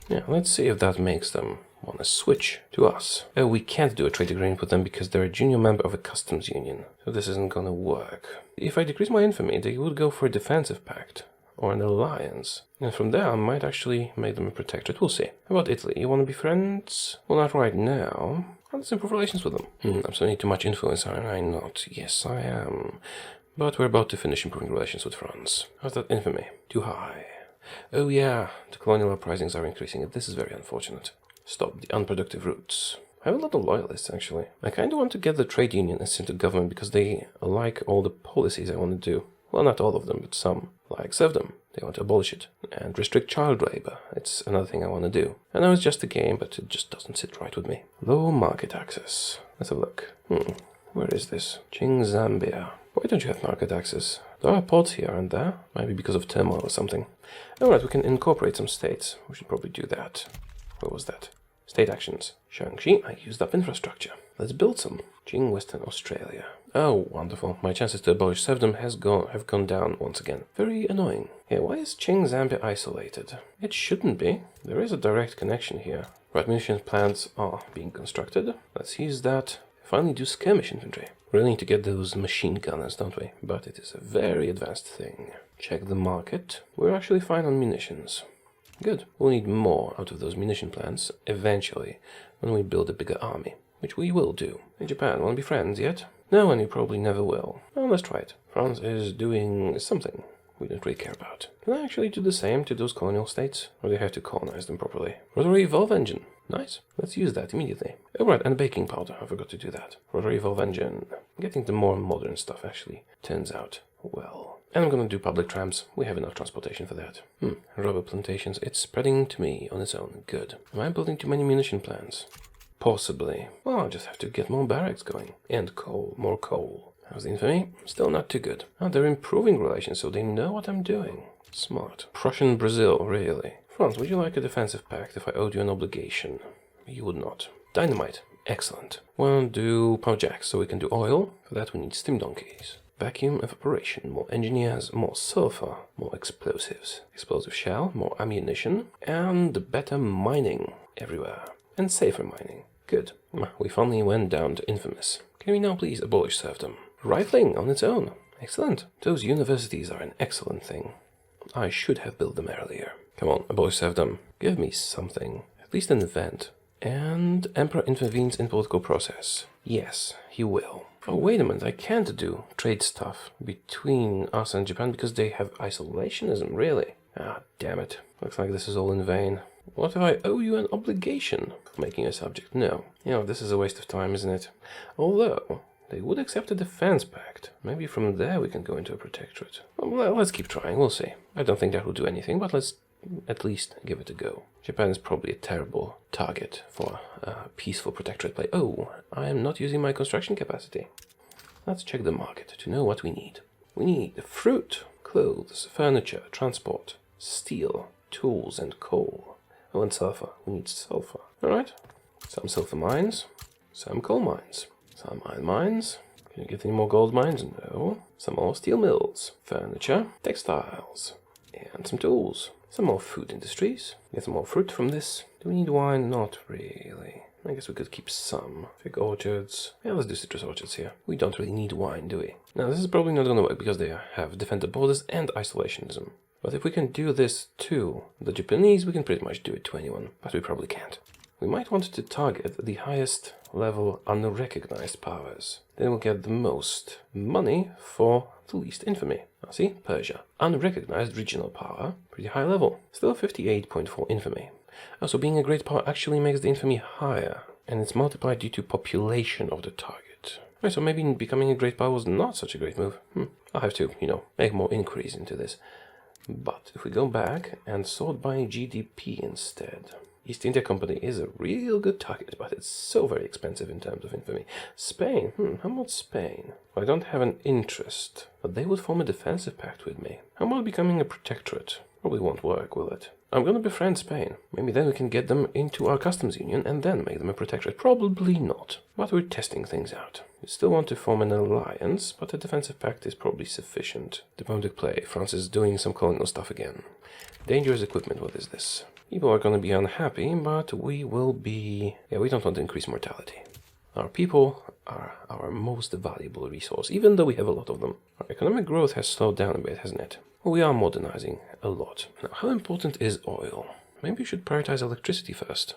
Yeah, let's see if that makes them want to switch to us. Oh, we can't do a trade agreement with them because they're a junior member of a customs union. So this isn't gonna work. If I decrease my infamy, they would go for a defensive pact. Or an alliance. And from there, I might actually make them a protectorate. We'll see. How about Italy? You want to be friends? Well, not right now. Let's improve relations with them. I'm still need too much influence, am I not? Yes, I am. But we're about to finish improving relations with France. How's that infamy? Too high. Oh yeah, the colonial uprisings are increasing. This is very unfortunate. Stop the unproductive routes. I have a lot of loyalists, actually. I kind of want to get the trade unionists into government because they like all the policies I want to do. Well, not all of them, but some. Like serfdom. They want to abolish it. And restrict child labor. It's another thing I want to do. I know it's just a game, but it just doesn't sit right with me. Low market access. Let's have a look. Where is this? Qing, Zambia. Why don't you have market access? There are ports here, aren't there? Maybe because of turmoil or something. Alright, we can incorporate some states. We should probably do that. What was that? State actions. Shaanxi, I used up infrastructure. Let's build some. Qing, Western Australia. Oh, wonderful. My chances to abolish serfdom have gone down once again. Very annoying. Yeah, why is Qing, Zambia isolated? It shouldn't be. There is a direct connection here. Right, munition plants are being constructed. Let's use that. Finally do skirmish infantry. We really need to get those machine gunners, don't we? But it is a very advanced thing. Check the market. We're actually fine on munitions. Good. We'll need more out of those munition plants eventually when we build a bigger army, which we will do. Hey, Japan, wanna be friends yet? No, and you probably never will. Well, let's try it. France is doing something we don't really care about. Can I actually do the same to those colonial states? Or do I have to colonize them properly? Rotary Evolve Engine. Nice. Let's use that immediately. Oh, right, and baking powder. I forgot to do that. Rotary Evolve Engine. Getting the more modern stuff actually turns out well. And I'm gonna do public trams. We have enough transportation for that. Rubber plantations. It's spreading to me on its own. Good. Am I building too many munition plants? Possibly. Well, I'll just have to get more barracks going. And coal. More coal. How's the infamy? Still not too good. Oh, they're improving relations, so they know what I'm doing. Smart. Prussian Brazil, really. France, would you like a defensive pact if I owed you an obligation? You would not. Dynamite. Excellent. We'll do power jacks so we can do oil. For that we need steam donkeys. Vacuum evaporation, more engineers, more sulfur, more explosives. Explosive shell, more ammunition, and better mining everywhere. And safer mining. Good. We finally went down to infamous. Can we now please abolish serfdom? Rifling on its own. Excellent. Those universities are an excellent thing. I should have built them earlier. Come on, abolish serfdom. Give me something. At least an event. And Emperor intervenes in political process. Yes, he will. Oh, wait a minute, I can't do trade stuff between us and Japan because they have isolationism, really? Ah, damn it. Looks like this is all in vain. What if I owe you an obligation for making a subject? No. This is a waste of time, isn't it? Although, they would accept a defense pact. Maybe from there we can go into a protectorate. Well, let's keep trying, we'll see. I don't think that will do anything, but let's at least give it a go. Japan is probably a terrible target for a peaceful protectorate play. Oh, I am not using my construction capacity. Let's check the market to know what we need. We need fruit, clothes, furniture, transport, steel, tools, and coal. Oh, and sulfur. We need sulfur. Alright. Some sulfur mines, some coal mines, some iron mines. Can you get any more gold mines? No. Some more steel mills, furniture, textiles, and some tools. Some more food industries. Get some more fruit from this. Do we need wine? Not really. I guess we could keep some. Fig orchards. Yeah, let's do citrus orchards here. We don't really need wine, do we? Now, this is probably not going to work because they have defended borders and isolationism. But if we can do this to the Japanese, we can pretty much do it to anyone. But we probably can't. We might want to target the highest level unrecognized powers. Then we'll get the most money for the least infamy. Now see, Persia. Unrecognized regional power, pretty high level. Still 58.4 infamy. Also, being a great power actually makes the infamy higher, and it's multiplied due to population of the target. Right, so maybe becoming a great power was not such a great move. I'll have to, make more inquiries into this. But if we go back and sort by GDP instead, East India Company is a real good target, but it's so very expensive in terms of infamy. Spain, how about Spain? Well, I don't have an interest, but they would form a defensive pact with me. How about becoming a protectorate? Probably won't work, will it? I'm gonna befriend Spain. Maybe then we can get them into our customs union and then make them a protectorate. Probably not. But we're testing things out. We still want to form an alliance, but a defensive pact is probably sufficient. Diplomatic play. France is doing some colonial stuff again. Dangerous equipment. What is this? People are gonna be unhappy, but we will be... Yeah, we don't want to increase mortality. Our people are our most valuable resource, even though we have a lot of them. Our economic growth has slowed down a bit, hasn't it? Well, we are modernizing a lot. Now, how important is oil? Maybe we should prioritize electricity first.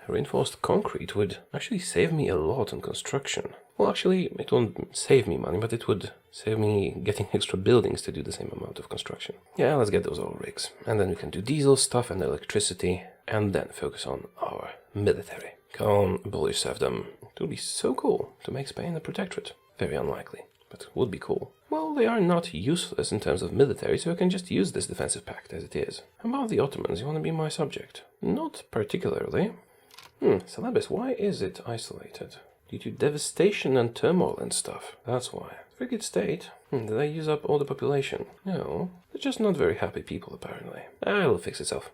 Reinforced concrete would actually save me a lot on construction. Well, actually, it won't save me money, but it would save me getting extra buildings to do the same amount of construction. Yeah, let's get those oil rigs. And then we can do diesel stuff and electricity, and then focus on our military. Come on, abolish serfdom. It would be so cool to make Spain a protectorate. Very unlikely, but would be cool. Well, they are not useless in terms of military, so I can just use this defensive pact as it is. How about the Ottomans? You want to be my subject? Not particularly. Celebes, why is it isolated? Due to devastation and turmoil and stuff. That's why. Frigate state. Did I use up all the population? No. They're just not very happy people, apparently. It'll fix itself.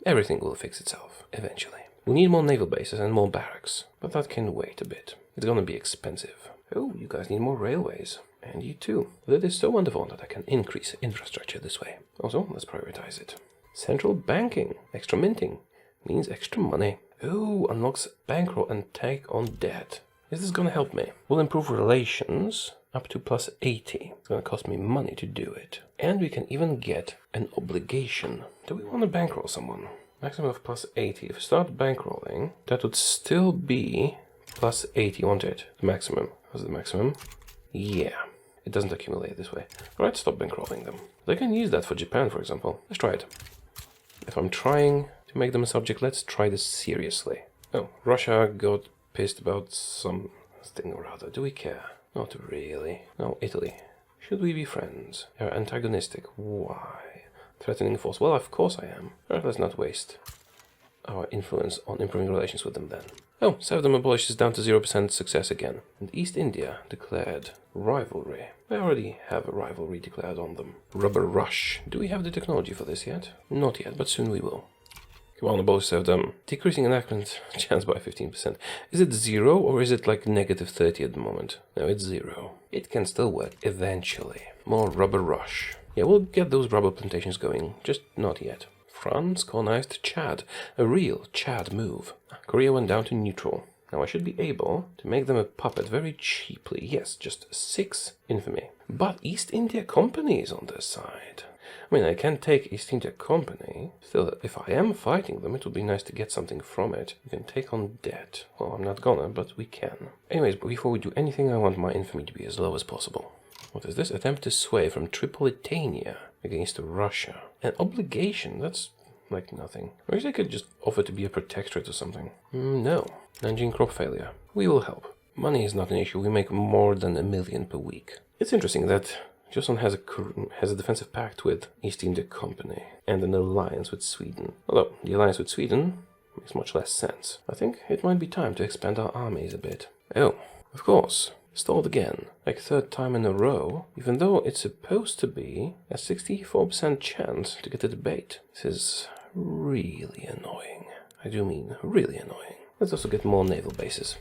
Everything will fix itself, eventually. We need more naval bases and more barracks, but that can wait a bit. It's gonna be expensive. Oh, you guys need more railways. And you too. That is so wonderful that I can increase infrastructure this way. Also, let's prioritize it. Central banking. Extra minting. Means extra money. Oh, unlocks bankroll and take on debt. Is this gonna help me? We'll improve relations up to +80. It's gonna cost me money to do it. And we can even get an obligation. Do we want to bankroll someone? Maximum of +80. If we start bankrolling, that would still be +80, won't it? The maximum. What's the maximum? Yeah. It doesn't accumulate this way. Alright, stop bankrolling them. They can use that for Japan, for example. Let's try it. If I'm trying to make them a subject, let's try this seriously. Oh, Russia got pissed about something or other. Do we care? Not really. No, Italy. Should we be friends? They're antagonistic. Why? Threatening force. Well, of course I am. Alright, let's not waste our influence on improving relations with them then. Oh, serfdom abolished is down to 0% success again. And East India declared rivalry. I already have a rivalry declared on them. Rubber rush. Do we have the technology for this yet? Not yet, but soon we will. Come on, abolish serfdom. Decreasing enactment chance by 15%. Is it 0 or is it like -30 at the moment? No, it's 0. It can still work eventually. More rubber rush. Yeah, we'll get those rubber plantations going, just not yet. France colonized Chad. A real Chad move. Korea went down to neutral. Now I should be able to make them a puppet very cheaply. Yes, just 6 infamy. But East India Company is on their side. I mean, I can take East India Company. Still, if I am fighting them, it would be nice to get something from it. We can take on debt. Well, I'm not gonna, but we can. Anyways, before we do anything, I want my infamy to be as low as possible. What is this? Attempt to sway from Tripolitania against Russia. An obligation? That's like nothing. Or I could just offer to be a protectorate or something. No. Nanjing crop failure. We will help. Money is not an issue. We make more than 1 million per week. It's interesting that Joseon has a defensive pact with East India Company and an alliance with Sweden. Although the alliance with Sweden makes much less sense. I think it might be time to expand our armies a bit. Oh, of course. Stalled again, like 3rd time in a row, even though it's supposed to be a 64% chance to get a debate. This is really annoying. I do mean really annoying. Let's also get more naval bases.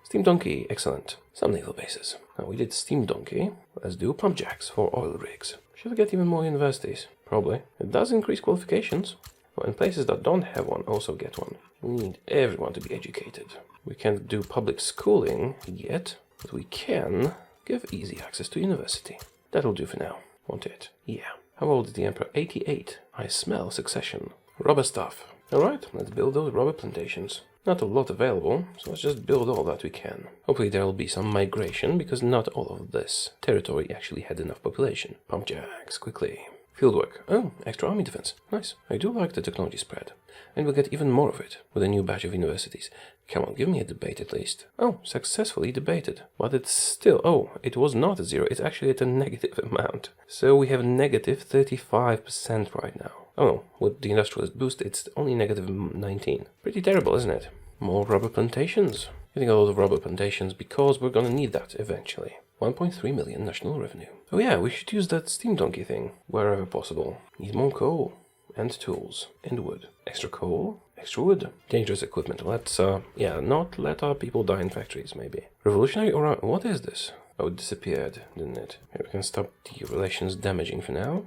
Steam Donkey, excellent. Some naval bases. Now we did Steam Donkey. Let's do pump jacks for oil rigs. Should I get even more universities? Probably. It does increase qualifications. Well, and places that don't have one also get one. We need everyone to be educated. We can't do public schooling yet, but we can give easy access to university. That'll do for now, won't it? Yeah. How old is the Emperor? 88. I smell succession. Rubber stuff. Alright, let's build those rubber plantations. Not a lot available, so let's just build all that we can. Hopefully there will be some migration, because not all of this territory actually had enough population. Pump jacks, quickly. Fieldwork. Oh, extra army defense. Nice. I do like the technology spread. And we'll get even more of it with a new batch of universities. Come on, give me a debate at least. Oh, successfully debated. But it's still... Oh, it was not a 0. It's actually at a negative amount. So we have negative 35% right now. Oh no, with the industrialist boost, it's only negative 19. Pretty terrible, isn't it? More rubber plantations. Getting a lot of rubber plantations because we're gonna need that eventually. 1.3 million national revenue. Oh yeah, we should use that Steam Donkey thing wherever possible. Need more coal and tools and wood. Extra coal, extra wood. Dangerous equipment. Let's not let our people die in factories, maybe. Revolutionary or what is this? Oh, it disappeared, didn't it? Here, we can stop the relations damaging for now.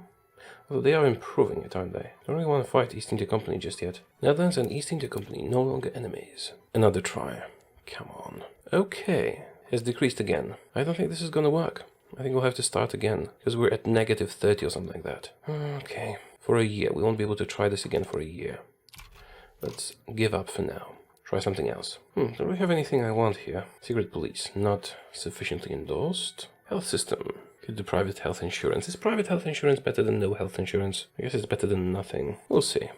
Although they are improving it, aren't they? Don't really want to fight East India Company just yet. Netherlands and East India Company no longer enemies. Another try. Come on. Okay. Has decreased again. I don't think this is gonna work. I think we'll have to start again, because we're at negative 30 or something like that. Okay. For a year. We won't be able to try this again for a year. Let's give up for now. Try something else. Don't we have anything I want here? Secret police. Not sufficiently endorsed. Health system. Could do private health insurance. Is private health insurance better than no health insurance? I guess it's better than nothing. We'll see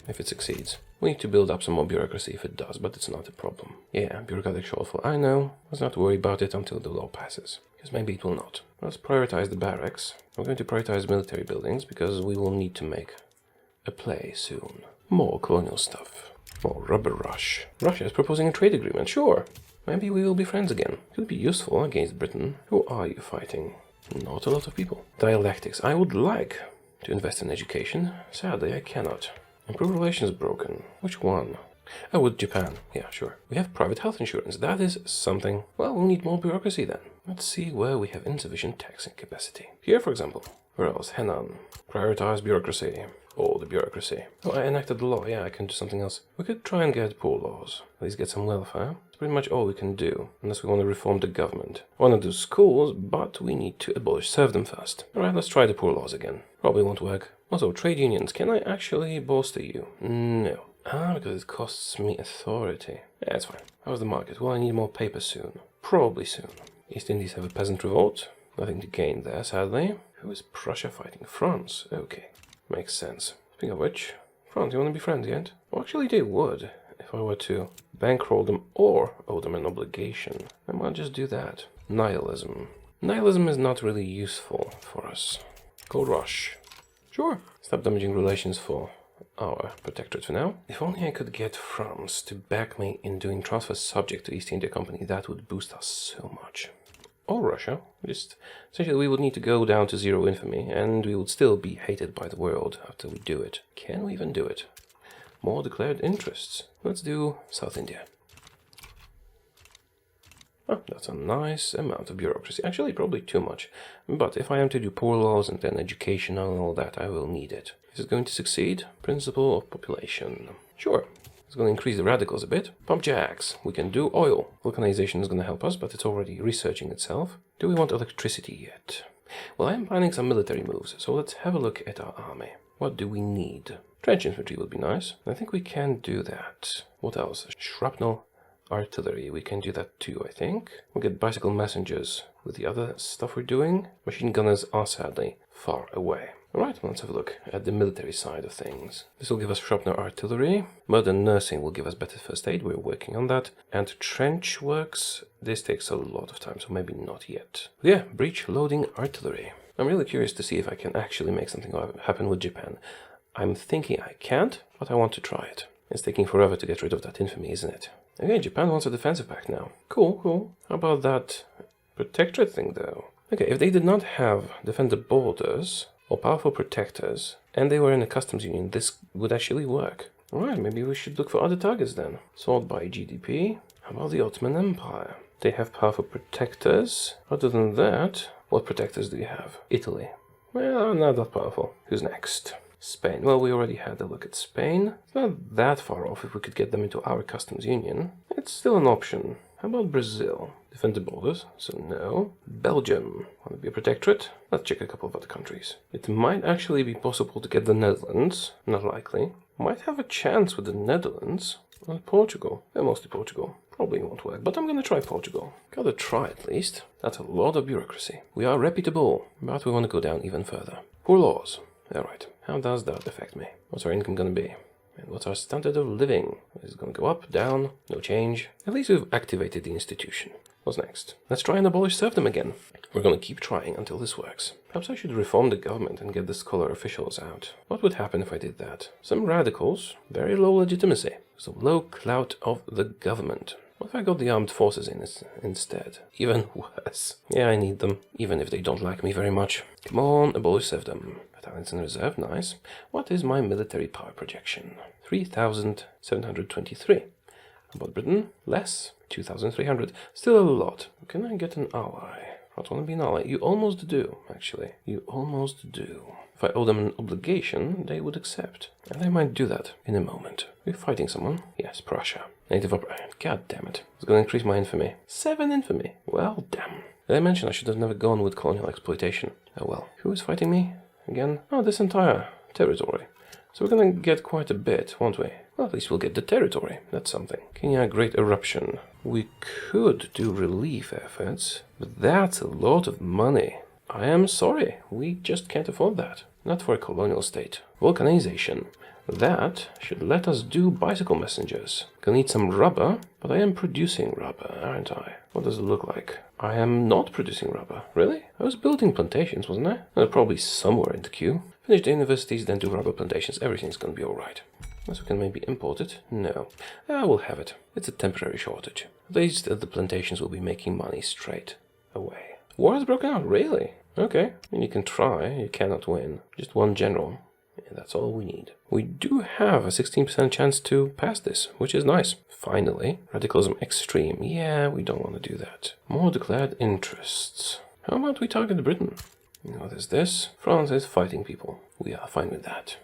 if it succeeds. We need to build up some more bureaucracy if it does, but it's not a problem. Yeah, bureaucratic shortfall. I know. Let's not worry about it until the law passes. Because maybe it will not. Let's prioritize the barracks. I'm going to prioritize military buildings because we will need to make a play soon. More colonial stuff. More rubber rush. Russia is proposing a trade agreement. Sure. Maybe we will be friends again. Could be useful against Britain. Who are you fighting? Not a lot of people. Dialectics. I would like to invest in education. Sadly, I cannot. Improve relations broken. Which one? Oh, with Japan. Yeah, sure. We have private health insurance. That is something. Well, we'll need more bureaucracy then. Let's see where we have insufficient taxing capacity. Here, for example. Where else? Henan. Prioritize bureaucracy. All the bureaucracy. Oh, I enacted the law. Yeah, I can do something else. We could try and get poor laws. At least get some welfare. That's pretty much all we can do. Unless we want to reform the government. I want to do schools, but we need to abolish serfdom first. Alright, let's try the poor laws again. Probably won't work. Also, trade unions. Can I actually bolster you? No. Ah, because it costs me authority. Yeah, it's fine. How's the market? Well, I need more paper soon. Probably soon. East Indies have a peasant revolt. Nothing to gain there, sadly. Who is Prussia fighting? France. Okay. Makes sense. Speaking of which, France, you want to be friends yet? Well, actually they would, if I were to bankroll them or owe them an obligation. I might just do that. Nihilism. Nihilism is not really useful for us. Gold rush. Sure. Stop damaging relations for our protectorate for now. If only I could get France to back me in doing transfers subject to East India Company, that would boost us so much. Or Russia. Just essentially we would need to go down to 0 infamy, and we would still be hated by the world after we do it. Can we even do it? More declared interests. Let's do South India. Oh, that's a nice amount of bureaucracy. Actually, probably too much. But if I am to do poor laws and then education and all that, I will need it. Is it going to succeed? Principle of population. Sure. It's going to increase the radicals a bit. Pump jacks. We can do oil. Vulcanization is going to help us, but it's already researching itself. Do we want electricity yet? Well, I am planning some military moves, so let's have a look at our army. What do we need? Trench infantry would be nice. I think we can do that. What else? Shrapnel artillery. We can do that too, I think. We'll get bicycle messengers with the other stuff we're doing. Machine gunners are sadly far away. Alright, let's have a look at the military side of things. This will give us shrapnel artillery. Modern nursing will give us better first aid. We're working on that. And trench works. This takes a lot of time, so maybe not yet. But yeah, breach loading artillery. I'm really curious to see if I can actually make something happen with Japan. I'm thinking I can't, but I want to try it. It's taking forever to get rid of that infamy, isn't it? Okay, Japan wants a defensive pact now. Cool, cool. How about that protectorate thing, though? Okay, if they did not have defended borders or powerful protectors, and they were in a customs union, this would actually work. Alright, maybe we should look for other targets then. Sort by GDP. How about the Ottoman Empire? They have powerful protectors. Other than that, what protectors do you have? Italy. Well, not that powerful. Who's next? Spain. Well, we already had a look at Spain. It's not that far off if we could get them into our customs union. It's still an option. How about Brazil? Defend the borders, so no. Belgium. Want to be a protectorate? Let's check a couple of other countries. It might actually be possible to get the Netherlands. Not likely. Might have a chance with the Netherlands. And Portugal. Yeah, mostly Portugal. Probably won't work, but I'm gonna try Portugal. Gotta try at least. That's a lot of bureaucracy. We are reputable, but we want to go down even further. Poor laws. Alright, how does that affect me? What's our income gonna be? And what's our standard of living? Is it gonna go up, down, no change? At least we've activated the institution. What's next? Let's try and abolish serfdom again. We're gonna keep trying until this works. Perhaps I should reform the government and get the scholar officials out. What would happen if I did that? Some radicals, very low legitimacy, so low clout of the government. What if I got the armed forces in instead? Even worse. Yeah, I need them, even if they don't like me very much. Come on, abolish serfdom. Battalions in reserve, nice. What is my military power projection? 3,723. How about Britain? Less. 2,300. Still a lot. Can I get an ally? I don't want to be an ally. You almost do, actually. You almost do. If I owe them an obligation, they would accept. And I might do that in a moment. We're fighting someone? Yes, Prussia. Native God damn it. It's going to increase my infamy. 7 infamy. Well, damn. Did I mention I should have never gone with colonial exploitation? Oh well. Who is fighting me? Again? Oh, this entire territory. So we're going to get quite a bit, won't we? Well, at least we'll get the territory. That's something. Kenya, Great Eruption. We could do relief efforts, but that's a lot of money. I am sorry. We just can't afford that. Not for a colonial state. Vulcanization. That should let us do bicycle messengers. Gonna need some rubber, but I am producing rubber, aren't I? What does it look like? I am not producing rubber. Really? I was building plantations, wasn't I? They're probably somewhere in the queue. Finish the universities, then do rubber plantations. Everything's gonna be alright. Unless we can maybe import it? No. I will have it. It's a temporary shortage. At least the plantations will be making money straight away. War has broken out, really? Okay. I mean, you can try, you cannot win. Just one general. And that's all we need. We do have a 16% chance to pass this, which is nice. Finally, radicalism extreme. Yeah, we don't want to do that. More declared interests. How about we target Britain? What is this? France is fighting people. We are fine with that.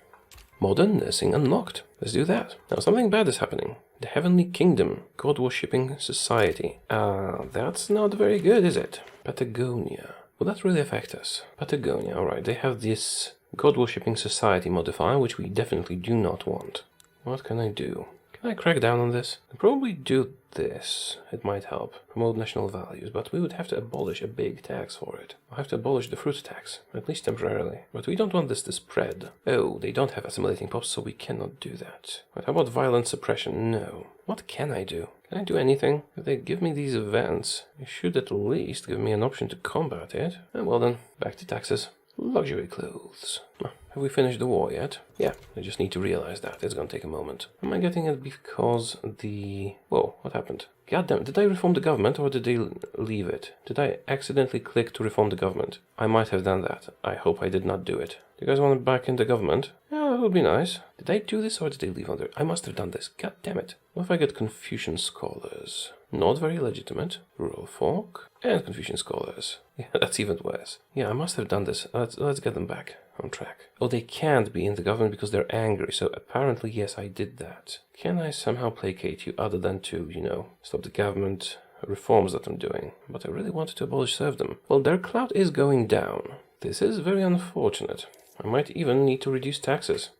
Modern nursing unlocked. Let's do that. Now something bad is happening. The Heavenly Kingdom. God-worshipping society. That's not very good, is it? Patagonia. Will that really affect us? Patagonia, alright. They have this God-worshipping society modifier, which we definitely do not want. What can I do? Can I crack down on this? I'll probably do this. It might help. Promote national values, but we would have to abolish a big tax for it. I'll have to abolish the fruit tax, at least temporarily. But we don't want this to spread. Oh, they don't have assimilating pops, so we cannot do that. But how about violence suppression? No. What can I do? Can I do anything? If they give me these events, they should at least give me an option to combat it. Well then, back to taxes. Luxury clothes. Have we finished the war yet? Yeah, I just need to realize that. It's gonna take a moment. Am I getting it because the... Whoa, what happened? God damn, did I reform the government or did they leave it? Did I accidentally click to reform the government? I might have done that. I hope I did not do it. Do you guys want to back in the government? Yeah, that would be nice. Did I do this or did they leave on there? I must have done this. God damn it. What if I get Confucian scholars? Not very legitimate. Rural folk. And Confucian scholars. Yeah, that's even worse. Yeah, I must have done this. Let's get them back on track. Oh, they can't be in the government because they're angry. So apparently, yes, I did that. Can I somehow placate you other than to, you know, stop the government reforms that I'm doing? But I really wanted to abolish serfdom. Well, their clout is going down. This is very unfortunate. I might even need to reduce taxes.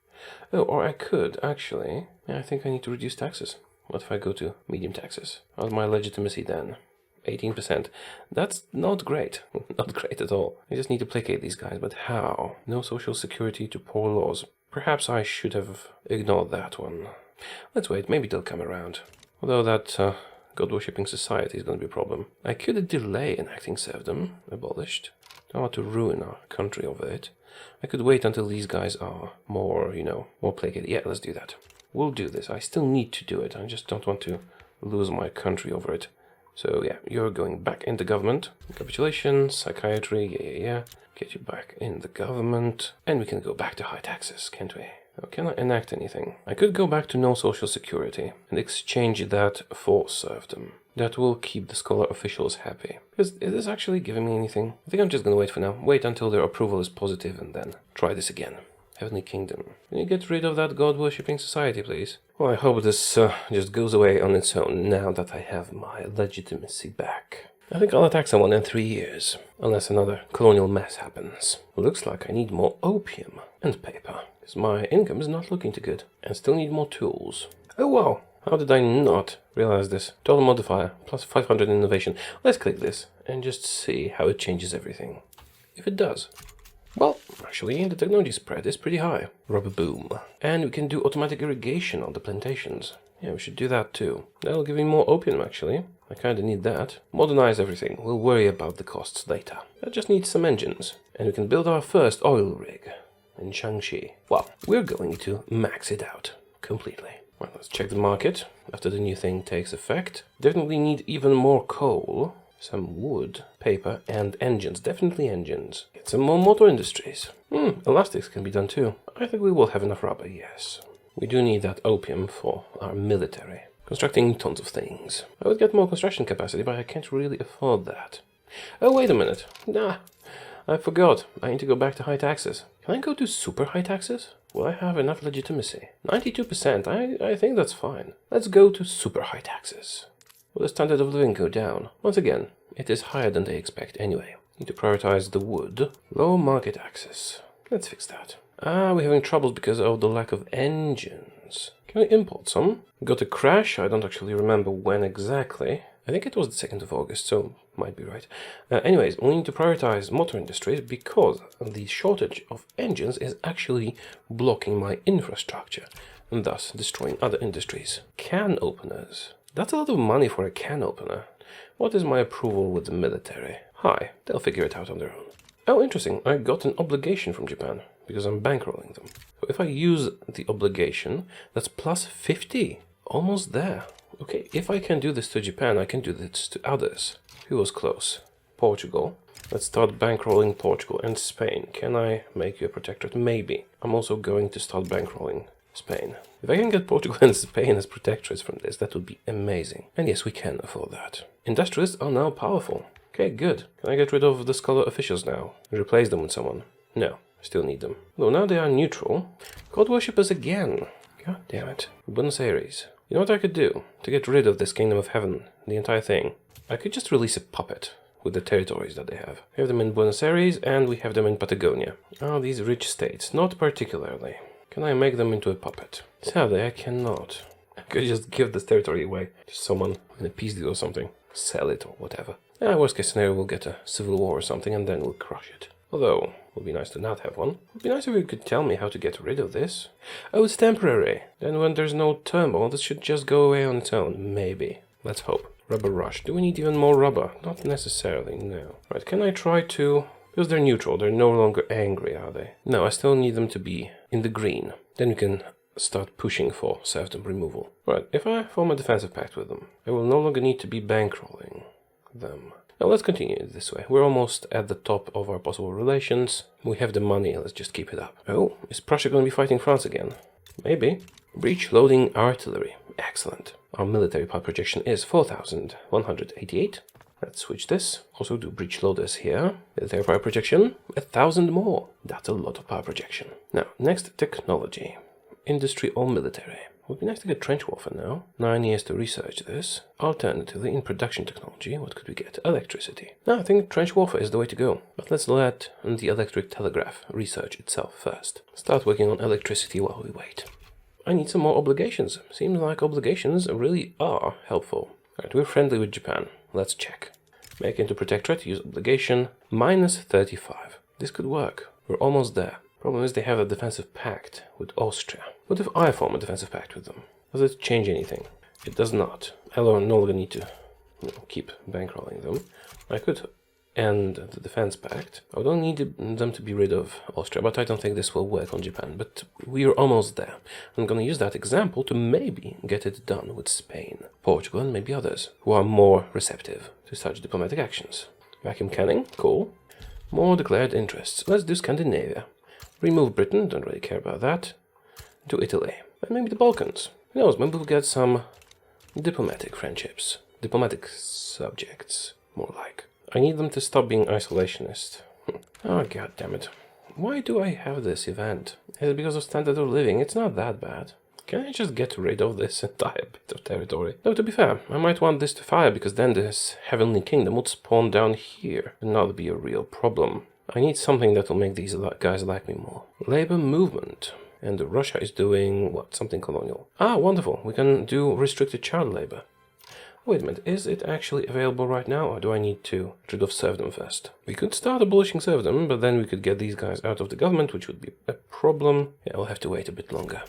Oh, or I could, actually. Yeah, I think I need to reduce taxes. What if I go to medium taxes? How's my legitimacy then? 18%. That's not great. Not great at all. I just need to placate these guys, but how? No social security to poor laws. Perhaps I should have ignored that one. Let's wait, maybe they'll come around. Although that God-worshipping society is going to be a problem. I could delay enacting serfdom, abolished. Don't want to ruin our country over it. I could wait until these guys are more, you know, more placated. Yeah, let's do that. We'll do this. I still need to do it. I just don't want to lose my country over it. So yeah, you're going back into government. Capitulation, psychiatry, yeah. Get you back in the government. And we can go back to high taxes, can't we? Now, can I enact anything? I could go back to no social security and exchange that for serfdom. That will keep the scholar officials happy. Is this actually giving me anything? I think I'm just gonna wait for now. Wait until their approval is positive and then try this again. Heavenly Kingdom. Can you get rid of that God-worshipping society, please? Well, I hope this just goes away on its own now that I have my legitimacy back. I think I'll attack someone in 3 years, unless another colonial mess happens. Looks like I need more opium and paper, because my income is not looking too good, and still need more tools. Oh wow, how did I not realize this? Total modifier, plus 500 innovation. Let's click this, and just see how it changes everything. If it does. Well, actually, the technology spread is pretty high. Rubber boom. And we can do automatic irrigation on the plantations. Yeah, we should do that too. That'll give me more opium, actually. I kinda need that. Modernize everything. We'll worry about the costs later. I just need some engines. And we can build our first oil rig in Shaanxi. Well, we're going to max it out completely. Well, let's check the market after the new thing takes effect. Definitely need even more coal. Some wood, paper, and engines. Definitely engines. Get some more motor industries. Elastics can be done too. I think we will have enough rubber, yes. We do need that opium for our military. Constructing tons of things. I would get more construction capacity, but I can't really afford that. Oh, wait a minute. Nah, I forgot. I need to go back to high taxes. Can I go to super high taxes? Will I have enough legitimacy? 92%. I think that's fine. Let's go to super high taxes. Will the standard of living go down? Once again, it is higher than they expect anyway. Need to prioritize the wood. Low market access. Let's fix that. We're having troubles because of the lack of engines. Can we import some? Got a crash? I don't actually remember when exactly. I think it was the 2nd of August, so might be right. Anyways, we need to prioritize motor industries because the shortage of engines is actually blocking my infrastructure and thus destroying other industries. Can openers. That's a lot of money for a can opener. What is my approval with the military? High. They'll figure it out on their own. Oh, interesting. I got an obligation from Japan because I'm bankrolling them. So if I use the obligation, that's plus 50. Almost there. Okay, if I can do this to Japan, I can do this to others. Who was close? Portugal. Let's start bankrolling Portugal and Spain. Can I make you a protectorate? Maybe. I'm also going to start bankrolling Spain. If I can get Portugal and Spain as protectorates from this, that would be amazing. And yes, we can afford that. Industrialists are now powerful. Okay, good. Can I get rid of the scholar officials now? Replace them with someone? No, still need them. Though now they are neutral. God worshippers again. God damn it. Buenos Aires. You know what I could do to get rid of this Kingdom of Heaven, the entire thing? I could just release a puppet with the territories that they have. We have them in Buenos Aires and we have them in Patagonia. Oh, these rich states. Not particularly. Can I make them into a puppet? Sadly, I cannot. I could just give this territory away to someone in a peace deal or something. Sell it or whatever. Worst case scenario, we'll get a civil war or something and then we'll crush it. Although, it would be nice to not have one. It would be nice if you could tell me how to get rid of this. Oh, it's temporary. Then when there's no turmoil, this should just go away on its own. Maybe. Let's hope. Rubber rush. Do we need even more rubber? Not necessarily, no. Right, can I try to... Because they're neutral, they're no longer angry, are they? No, I still need them to be in the green. Then we can start pushing for serfdom removal. Right, if I form a defensive pact with them, I will no longer need to be bankrolling them. Now let's continue this way. We're almost at the top of our possible relations. We have the money, let's just keep it up. Oh, is Prussia going to be fighting France again? Maybe. Breach loading artillery. Excellent. Our military power projection is 4,188. Let's switch this. Also do breach loaders here. Military power projection, 1,000 more. That's a lot of power projection. Now, next technology. Industry or military. Would be nice to get trench warfare now. 9 years to research this. Alternatively, in production technology, what could we get? Electricity. Now, I think trench warfare is the way to go. But let's let the electric telegraph research itself first. Start working on electricity while we wait. I need some more obligations. Seems like obligations really are helpful. Alright, we're friendly with Japan. Let's check. Make into protectorate, use obligation, minus 35. This could work. We're almost there. Problem is they have a defensive pact with Austria. What if I form a defensive pact with them? Does it change anything? It does not. I no longer need to keep bankrolling them. I could end the defense pact. I don't need them to be rid of Austria, but I don't think this will work on Japan. But we are almost there. I'm going to use that example to maybe get it done with Spain, Portugal, and maybe others who are more receptive to such diplomatic actions. Vacuum canning, cool. More declared interests. Let's do Scandinavia. Remove Britain, don't really care about that. To Italy. And maybe the Balkans. Who knows, maybe we'll get some diplomatic friendships. Diplomatic subjects, more like. I need them to stop being isolationist. Oh, god damn it. Why do I have this event? Is it because of standard of living? It's not that bad. Can I just get rid of this entire bit of territory? Though, to be fair, I might want this to fire, because then this heavenly kingdom would spawn down here and not be a real problem. I need something that will make these guys like me more. Labor movement. And Russia is doing, what, something colonial. Ah, wonderful. We can do restricted child labor. Wait a minute, is it actually available right now, or do I need to get rid of serfdom first? We could start abolishing serfdom, but then we could get these guys out of the government, which would be a problem. Yeah, I'll have to wait a bit longer.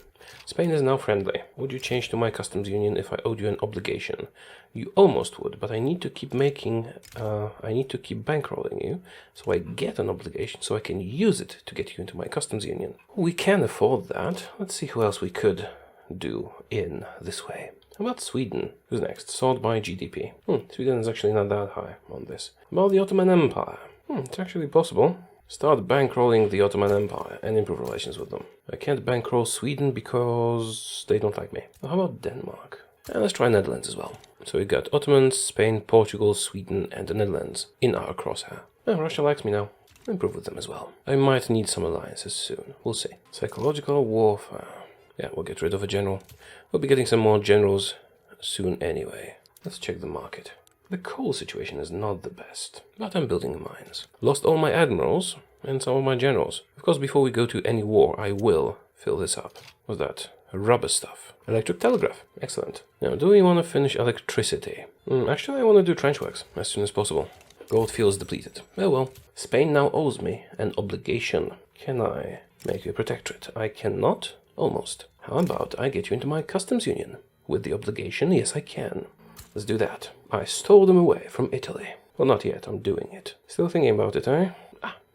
Spain is now friendly. Would you change to my customs union if I owed you an obligation? You almost would, but I need to keep bankrolling you, so I get an obligation, so I can use it to get you into my customs union. We can afford that. Let's see who else we could do in this way. How about Sweden? Who's next? Sort by GDP. Sweden is actually not that high on this. About the Ottoman Empire. It's actually possible. Start bankrolling the Ottoman Empire and improve relations with them. I can't bankroll Sweden because they don't like me. How about Denmark? And let's try Netherlands as well. So we got Ottomans, Spain, Portugal, Sweden, and the Netherlands in our crosshair. Russia likes me now. Improve with them as well. I might need some alliances soon. We'll see. Psychological warfare. Yeah, we'll get rid of a general. We'll be getting some more generals soon anyway. Let's check the market. The coal situation is not the best, but I'm building mines. Lost all my admirals and some of my generals. Of course, before we go to any war, I will fill this up. What's that? Rubber stuff. Electric telegraph. Excellent. Now, do we want to finish electricity? Actually, I want to do trench works as soon as possible. Gold fields depleted. Oh well. Spain now owes me an obligation. Can I make you a protectorate? I cannot. Almost. How about I get you into my customs union? With the obligation, yes I can. Let's do that. I stole them away from Italy. Well, not yet, I'm doing it. Still thinking about it, eh?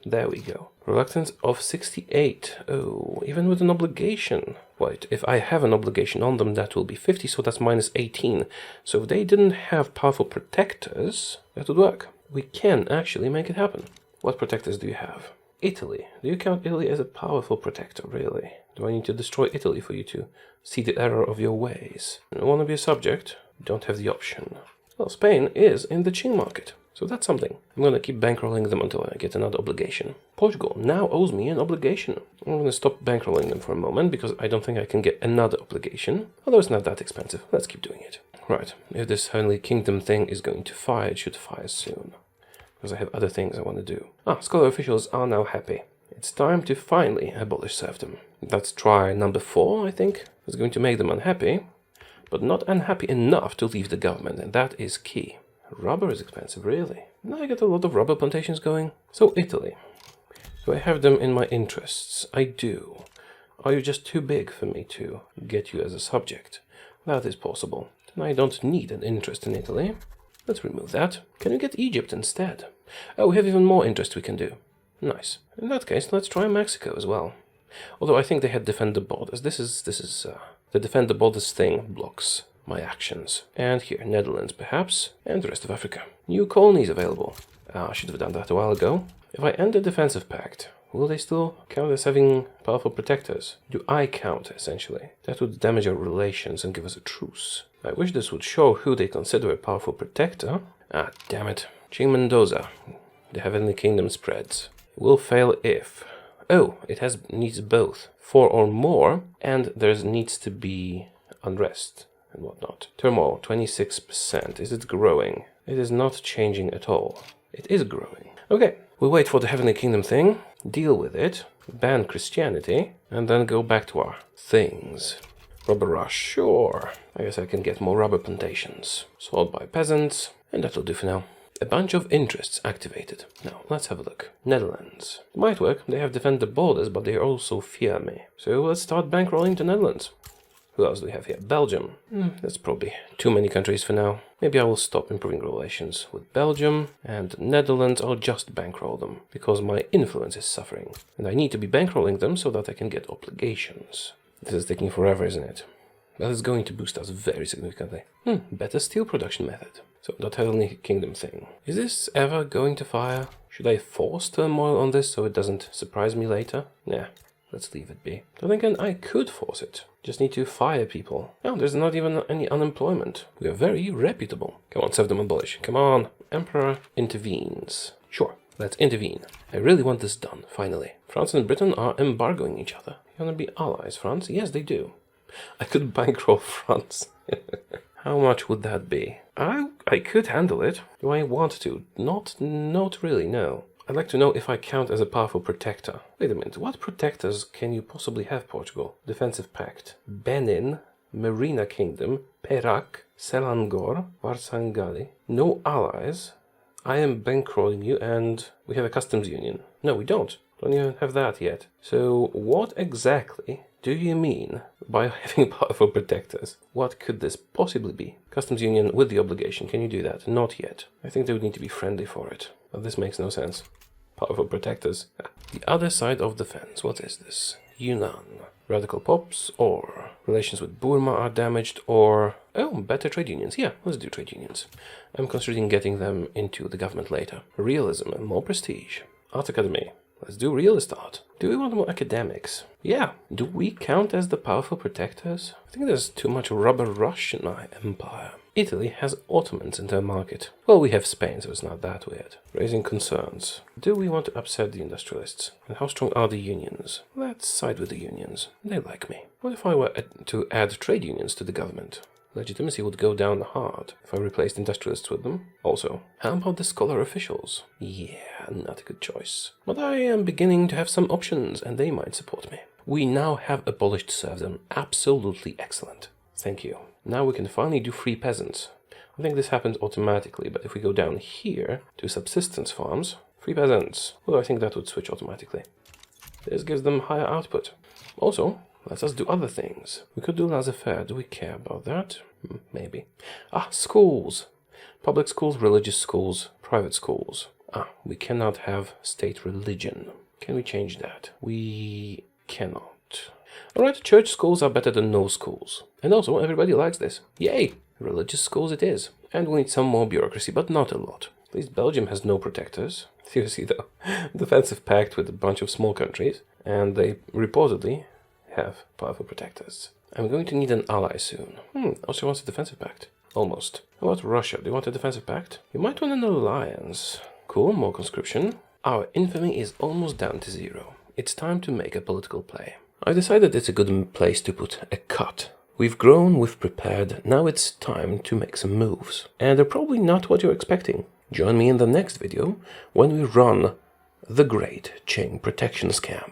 There we go. Reluctance of 68. Oh, even with an obligation. Wait, if I have an obligation on them, that will be 50, so that's minus 18. So if they didn't have powerful protectors, that would work. we can actually make it happen. What protectors do you have? Italy. Do you count Italy as a powerful protector, really? Do I need to destroy Italy for you to see the error of your ways? You want to be a subject? You don't have the option. Well, Spain is in the Qing market, so that's something. I'm going to keep bankrolling them until I get another obligation. Portugal now owes me an obligation. I'm going to stop bankrolling them for a moment because I don't think I can get another obligation. Although it's not that expensive. Let's keep doing it. Right, if this Heavenly Kingdom thing is going to fire, it should fire soon. Because I have other things I want to do. Scholar officials are now happy. It's time to finally abolish serfdom. That's try number 4, I think. It's going to make them unhappy, but not unhappy enough to leave the government, and that is key. Rubber is expensive, really. Now I get a lot of rubber plantations going. So Italy. Do I have them in my interests? I do. Are you just too big for me to get you as a subject? That is possible. Then I don't need an interest in Italy. Let's remove that. Can we get Egypt instead? Oh, we have even more interest we can do. Nice. In that case, let's try Mexico as well. Although I think they had defend the borders. This is the defend the borders thing blocks my actions. And here, Netherlands perhaps, and the rest of Africa. New colonies available. I should have done that a while ago. If I end the defensive pact, will they still count as having powerful protectors? Do I count, essentially? That would damage our relations and give us a truce. I wish this would show who they consider a powerful protector. Damn it. Qing Mendoza. The Heavenly Kingdom spreads. It will fail if... Oh, it needs both. 4 or more, and there needs to be unrest and whatnot. Turmoil, 26%. Is it growing? It is not changing at all. It is growing. Okay, we wait for the Heavenly Kingdom thing, deal with it, ban Christianity, and then go back to our things. Rubber rush, sure. I guess I can get more rubber plantations. Sold by peasants, and that'll do for now. A bunch of interests activated. Now, let's have a look. Netherlands. It might work, they have defended the borders, but they also fear me. So let's start bankrolling the Netherlands. Who else do we have here? Belgium. That's probably too many countries for now. Maybe I will stop improving relations with Belgium, and Netherlands I'll just bankroll them, because my influence is suffering. And I need to be bankrolling them so that I can get obligations. This is taking forever, isn't it? That is going to boost us very significantly. Better steel production method. So, that Heavenly Kingdom thing. Is this ever going to fire? Should I force turmoil on this so it doesn't surprise me later? Nah, let's leave it be. Then again, I could force it. Just need to fire people. Oh, there's not even any unemployment. We are very reputable. Come on, serfdom abolish. Come on. Emperor intervenes. Sure, let's intervene. I really want this done, finally. France and Britain are embargoing each other. You wanna be allies, France? Yes, they do. I could bankroll France. How much would that be? I could handle it. Do I want to? Not really, no. I'd like to know if I count as a powerful protector. Wait a minute, what protectors can you possibly have, Portugal? Defensive Pact. Benin, Marina Kingdom, Perak, Selangor, Varsangali. No allies. I am bankrolling you and we have a customs union. No, we don't. Don't even have that yet. So what exactly do you mean by having powerful protectors? What could this possibly be? Customs union with the obligation. Can you do that? Not yet. I think they would need to be friendly for it. But this makes no sense. Powerful protectors. The other side of the fence. What is this? Yunnan. Radical pops, or relations with Burma are damaged, or... Oh, better trade unions. Yeah, let's do trade unions. I'm considering getting them into the government later. Realism and more prestige. Art Academy. Let's do realist art. Do we want more academics? Yeah. Do we count as the powerful protectors? I think there's too much rubber rush in my empire. Italy has Ottomans in their market. Well, we have Spain, so it's not that weird. Raising concerns. Do we want to upset the industrialists? And how strong are the unions? Let's side with the unions. They like me. What if I were to add trade unions to the government? Legitimacy would go down hard if I replaced industrialists with them. Also, how about the scholar officials? Yeah, not a good choice. But I am beginning to have some options, and they might support me. We now have abolished serfdom. Absolutely excellent. Thank you. Now we can finally do free peasants. I think this happens automatically, but if we go down here to subsistence farms, free peasants, well, I think that would switch automatically. This gives them higher output. Also, let us do other things. We could do laissez-faire. Do we care about that? Maybe. Schools. Public schools, religious schools, private schools. We cannot have state religion. Can we change that? We cannot. Alright, church schools are better than no schools. And also, everybody likes this. Yay! Religious schools it is. And we need some more bureaucracy, but not a lot. At least Belgium has no protectors. Seriously though, defensive pact with a bunch of small countries, and they reportedly have powerful protectors. I'm going to need an ally soon. Austria wants a defensive pact. Almost. How about Russia? Do you want a defensive pact? You might want an alliance. Cool, more conscription. Our infamy is almost down to 0. It's time to make a political play. I decided it's a good place to put a cut. We've grown, we've prepared, now it's time to make some moves. And they're probably not what you're expecting. Join me in the next video when we run the Great Qing Protection Scam.